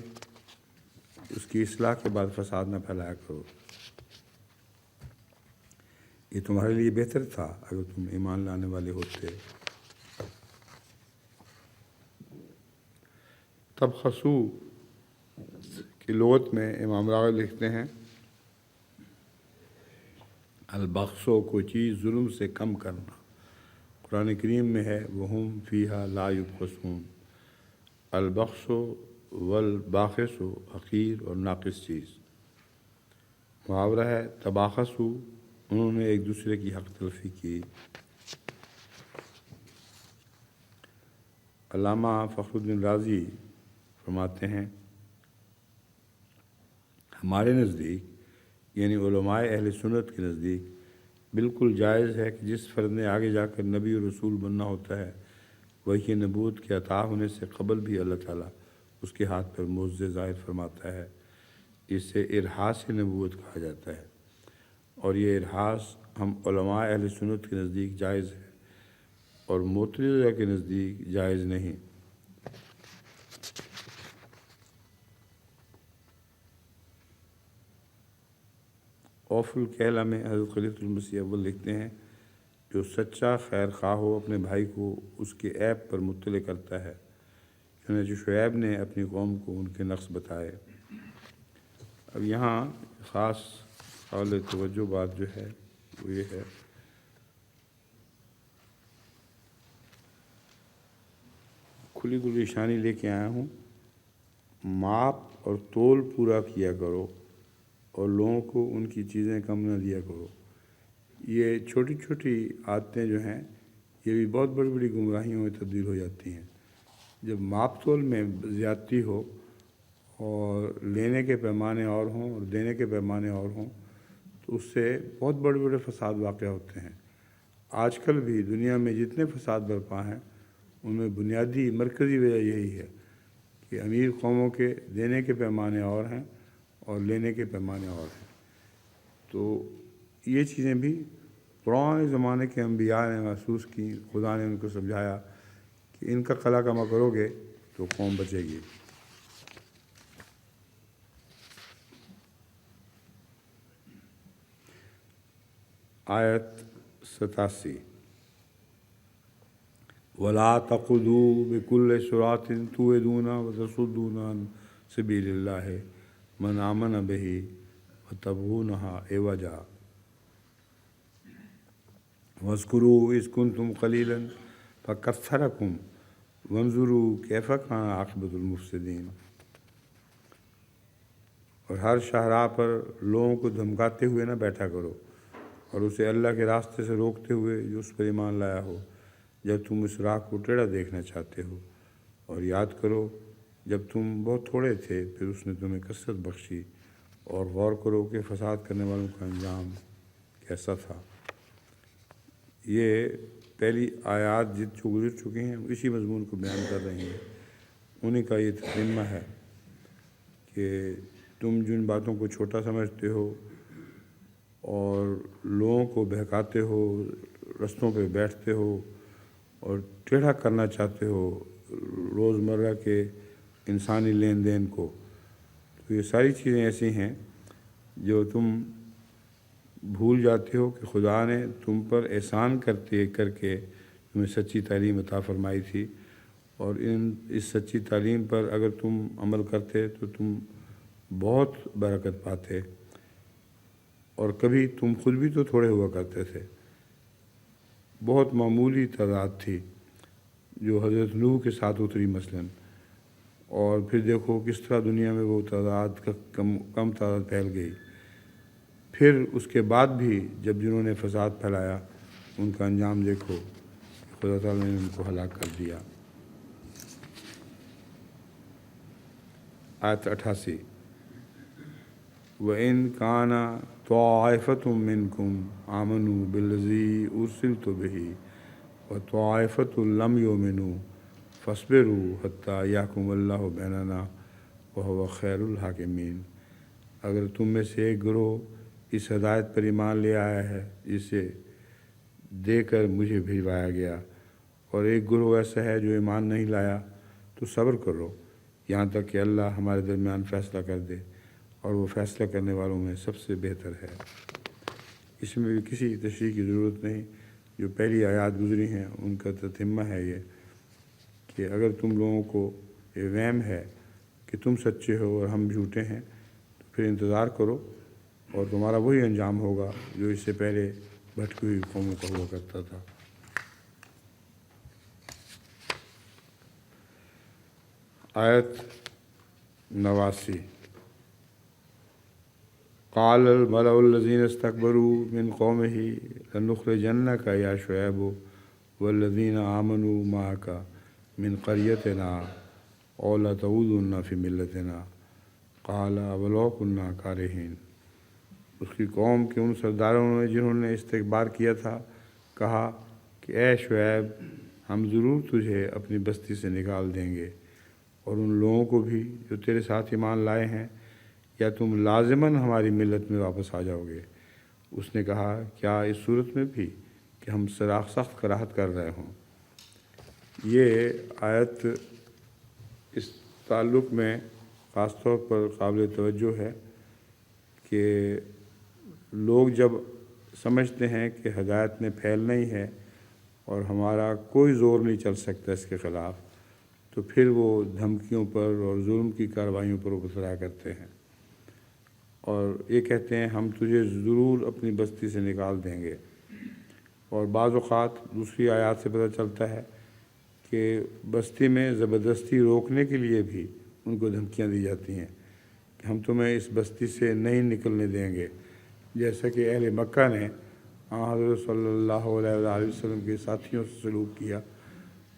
A: اس کی اصلاح کے بعد فساد نہ پھیلایا کرو۔ یہ تمہارے لیے بہتر تھا اگر تم ایمان لانے والے ہوتے۔ تبخسو کی لغت میں امام راغب لکھتے ہیں البخسو کوئی چیز ظلم سے کم کرنا، قرآن کریم میں ہے وہم فیہا لا یبخسون۔ البخسو والباخسو حقیر اور ناقص چیز۔ محاورہ ہے تباخسو، انہوں نے ایک دوسرے کی حق تلفی کی۔ علامہ فخر الدین رازی فرماتے ہیں ہمارے نزدیک، یعنی علماء اہل سنت کے نزدیک، بالکل جائز ہے کہ جس فرد نے آگے جا کر نبی اور رسول بننا ہوتا ہے، وہی نبوت کے عطا ہونے سے قبل بھی اللہ تعالیٰ اس کے ہاتھ پر معجزے ظاہر فرماتا ہے، اسے ارحاس نبوت کہا جاتا ہے، اور یہ ارحاس ہم علماء اہل سنت کے نزدیک جائز ہے اور معتزلہ کے نزدیک جائز نہیں۔ اوف الکیلا میں حضرت خلیفۃ المسیح اول لکھتے ہیں جو سچا خیر خواہ ہو اپنے بھائی کو اس کے عیب پر مطلع کرتا ہے، چنانچہ شعیب نے اپنی قوم کو ان کے نقص بتائے۔ اب یہاں خاص قابل توجہ بات جو ہے وہ یہ ہے کھلی کھلی نشانی لے کے آیا ہوں، ماپ اور تول پورا کیا کرو اور لوگوں کو ان کی چیزیں کم نہ دیا کرو۔ یہ چھوٹی چھوٹی عادتیں جو ہیں یہ بھی بہت بڑی بڑی گمراہیوں میں تبدیل ہو جاتی ہیں۔ جب ماپ تول میں زیادتی ہو اور لینے کے پیمانے اور ہوں اور دینے کے پیمانے اور ہوں تو اس سے بہت بڑے بڑے فساد واقع ہوتے ہیں۔ آج کل بھی دنیا میں جتنے فساد برپا ہیں ان میں بنیادی مرکزی وجہ یہی ہے کہ امیر قوموں کے دینے کے پیمانے اور ہیں اور لینے کے پیمانے اور ہیں۔ تو یہ چیزیں بھی پرانے زمانے کے انبیاء نے محسوس کی، خدا نے ان کو سمجھایا کہ ان کا قلع کما کرو گے تو قوم بچے گی۔ آیت 87 وَلَا تَقْعُدُوا بِكُلِّ صِرَاطٍ تُوعِدُونَ وَتَصُدُّونَ عَنْ سَبِيلِ اللَّهِ مَنْ آمَنَ بِهِ وَتَبْغُونَهَا عِوَجًا وَاذْكُرُوا إِذْ كُنْتُمْ قَلِيلًا فَكَثَّرَكُمْ وَانظُرُوا كَيْفَ كَانَ عَاقِبَةُ الْمُفْسِدِينَ۔ اور ہر شاہراہ پر لوگوں کو دھمکاتے ہوئے نہ بیٹھا کرو اور اسے اللہ کے راستے سے روکتے ہوئے جو اس پر ایمان لایا ہو، جب تم اس راہ کو ٹیڑھا دیکھنا چاہتے ہو، اور یاد کرو جب تم بہت تھوڑے تھے پھر اس نے تمہیں کثرت بخشی، اور غور کرو کہ فساد کرنے والوں کا انجام کیسا تھا۔ یہ پہلی آیات جو گزر چکی ہیں اسی مضمون کو بیان کر رہی ہیں، انہی کا یہ تتمہ ہے کہ تم جن باتوں کو چھوٹا سمجھتے ہو اور لوگوں کو بہکاتے ہو، رستوں پہ بیٹھتے ہو اور ٹیڑھا کرنا چاہتے ہو روزمرہ کے انسانی لین دین کو۔ تو یہ ساری چیزیں ایسی ہیں جو تم بھول جاتے ہو کہ خدا نے تم پر احسان کر کے تمہیں سچی تعلیم عطا فرمائی تھی، اور اس سچی تعلیم پر اگر تم عمل کرتے تو تم بہت برکت پاتے۔ اور کبھی تم خود بھی تو تھوڑے ہوا کرتے تھے، بہت معمولی تعداد تھی جو حضرت نوح کے ساتھ اتری مثلاً، اور پھر دیکھو کس طرح دنیا میں وہ تعداد کم تعداد پھیل گئی۔ پھر اس کے بعد بھی جب جنہوں نے فساد پھیلایا ان کا انجام دیکھو، خدا تعالیٰ نے ان کو ہلاک کر دیا۔ آیت 88، وَإِنْ كَانَ طَائِفَةٌ مِّنْكُمْ آمَنُوا بِالَّذِي أُرْسِلْتُ بِهِ وَطَائِفَةٌ لَمْ يُؤْمِنُوا فَاصْبِرُوا حَتَّى يَحْكُمَ اللَّهُ بَيْنَنَا وَهُوَ خَيْرُ الْحَاكِمِينَ۔ اگر تم میں سے ایک گروہ اس ہدایت پر ایمان لے آیا ہے جسے دے کر مجھے بھجوایا گیا، اور ایک گروہ ایسا ہے جو ایمان نہیں لایا، تو صبر کرو یہاں تک کہ اللہ ہمارے درمیان فیصلہ کر دے، اور وہ فیصلہ کرنے والوں میں سب سے بہتر ہے۔ اس میں بھی کسی تشریح کی ضرورت نہیں، جو پہلی آیات گزری ہیں ان کا تتمہ ہے یہ کہ اگر تم لوگوں کو یہ وہم ہے کہ تم سچے ہو اور ہم جھوٹے ہیں تو پھر انتظار کرو، اور تمہارا وہی انجام ہوگا جو اس سے پہلے بھٹکی ہوئی قوموں کا ہوا کرتا تھا۔ آیت 89، قال الملأ الذين استكبروا من قومه لنخرجنك يا شعيب والذين آمنوا معك من قريتنا أو لتعودن في ملتنا قال ولو كنا كارهين۔ اس کی قوم کے ان سرداروں نے جنہوں نے استکبار کیا تھا کہا کہ اے شعیب، ہم ضرور تجھے اپنی بستی سے نکال دیں گے، اور ان لوگوں کو بھی جو تیرے ساتھ ایمان لائے ہیں، یا تم لازماً ہماری ملت میں واپس آ جاؤ گے۔ اس نے کہا کیا اس صورت میں بھی کہ ہم سخت کراہت کر رہے ہوں۔ یہ آیت اس تعلق میں خاص طور پر قابل توجہ ہے کہ لوگ جب سمجھتے ہیں کہ ہدایت نے پھیلنا ہی ہے اور ہمارا کوئی زور نہیں چل سکتا اس کے خلاف، تو پھر وہ دھمکیوں پر اور ظلم کی کارروائیوں پر اترا کرتے ہیں، اور یہ کہتے ہیں ہم تجھے ضرور اپنی بستی سے نکال دیں گے۔ اور بعض اوقات دوسری آیات سے پتہ چلتا ہے کہ بستی میں زبردستی روکنے کے لیے بھی ان کو دھمکیاں دی جاتی ہیں کہ ہم تمہیں اس بستی سے نہیں نکلنے دیں گے، جیسا کہ اہل مکہ نے حضرت صلی اللہ علیہ وآلہ وسلم کے ساتھیوں سے سلوک کیا۔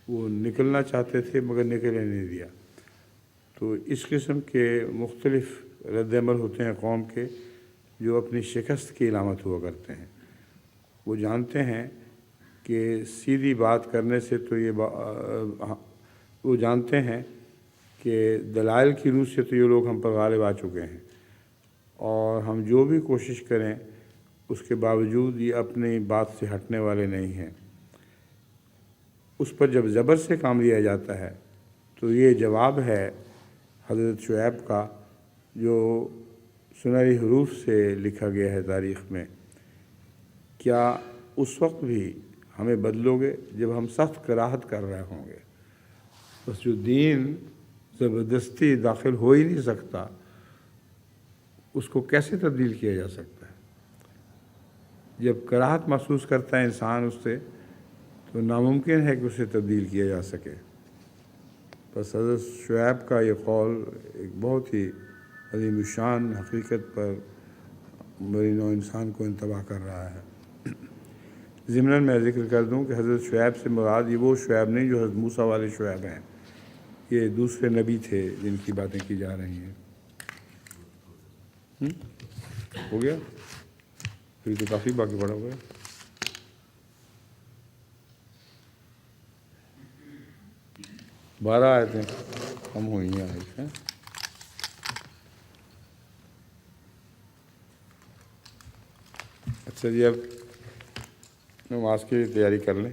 A: وہ نکلنا چاہتے تھے مگر نکلنے نہیں دیا۔ تو اس قسم کے مختلف رد عمل ہوتے ہیں قوم کے جو اپنی شکست کی علامت ہوا کرتے ہیں۔ وہ جانتے ہیں کہ سیدھی بات کرنے سے تو وہ جانتے ہیں کہ دلائل کی روح سے تو یہ لوگ ہم پر غالب آ چکے ہیں، اور ہم جو بھی کوشش کریں اس کے باوجود یہ اپنی بات سے ہٹنے والے نہیں ہیں۔ اس پر جب زبر سے کام لیا جاتا ہے تو یہ جواب ہے حضرت شعیب کا، جو سنہری حروف سے لکھا گیا ہے تاریخ میں، کیا اس وقت بھی ہمیں بدلو گے جب ہم سخت کراہت کر رہے ہوں گے؟ بس جو دین زبردستی داخل ہو ہی نہیں سکتا اس کو کیسے تبدیل کیا جا سکتا ہے؟ جب کراہت محسوس کرتا ہے انسان اس سے، تو ناممکن ہے کہ اسے تبدیل کیا جا سکے۔ بس حضرت شعیب کا یہ قول ایک بہت ہی عظیم الشان حقیقت پر میری نوع انسان کو انتباہ کر رہا ہے۔ ضمناً میں ذکر کر دوں کہ حضرت شعیب سے مراد یہ وہ شعیب نہیں جو حضرت موسیٰ والے شعیب ہیں، یہ دوسرے نبی تھے جن کی باتیں کی جا رہی ہیں۔ ہو گیا؟ پھر تو کافی باقی پڑا ہوا ہے۔ بارہ آیتیں کم ہوئی ہیں۔ اچھا جی، اب نماز کی تیاری کر لیں۔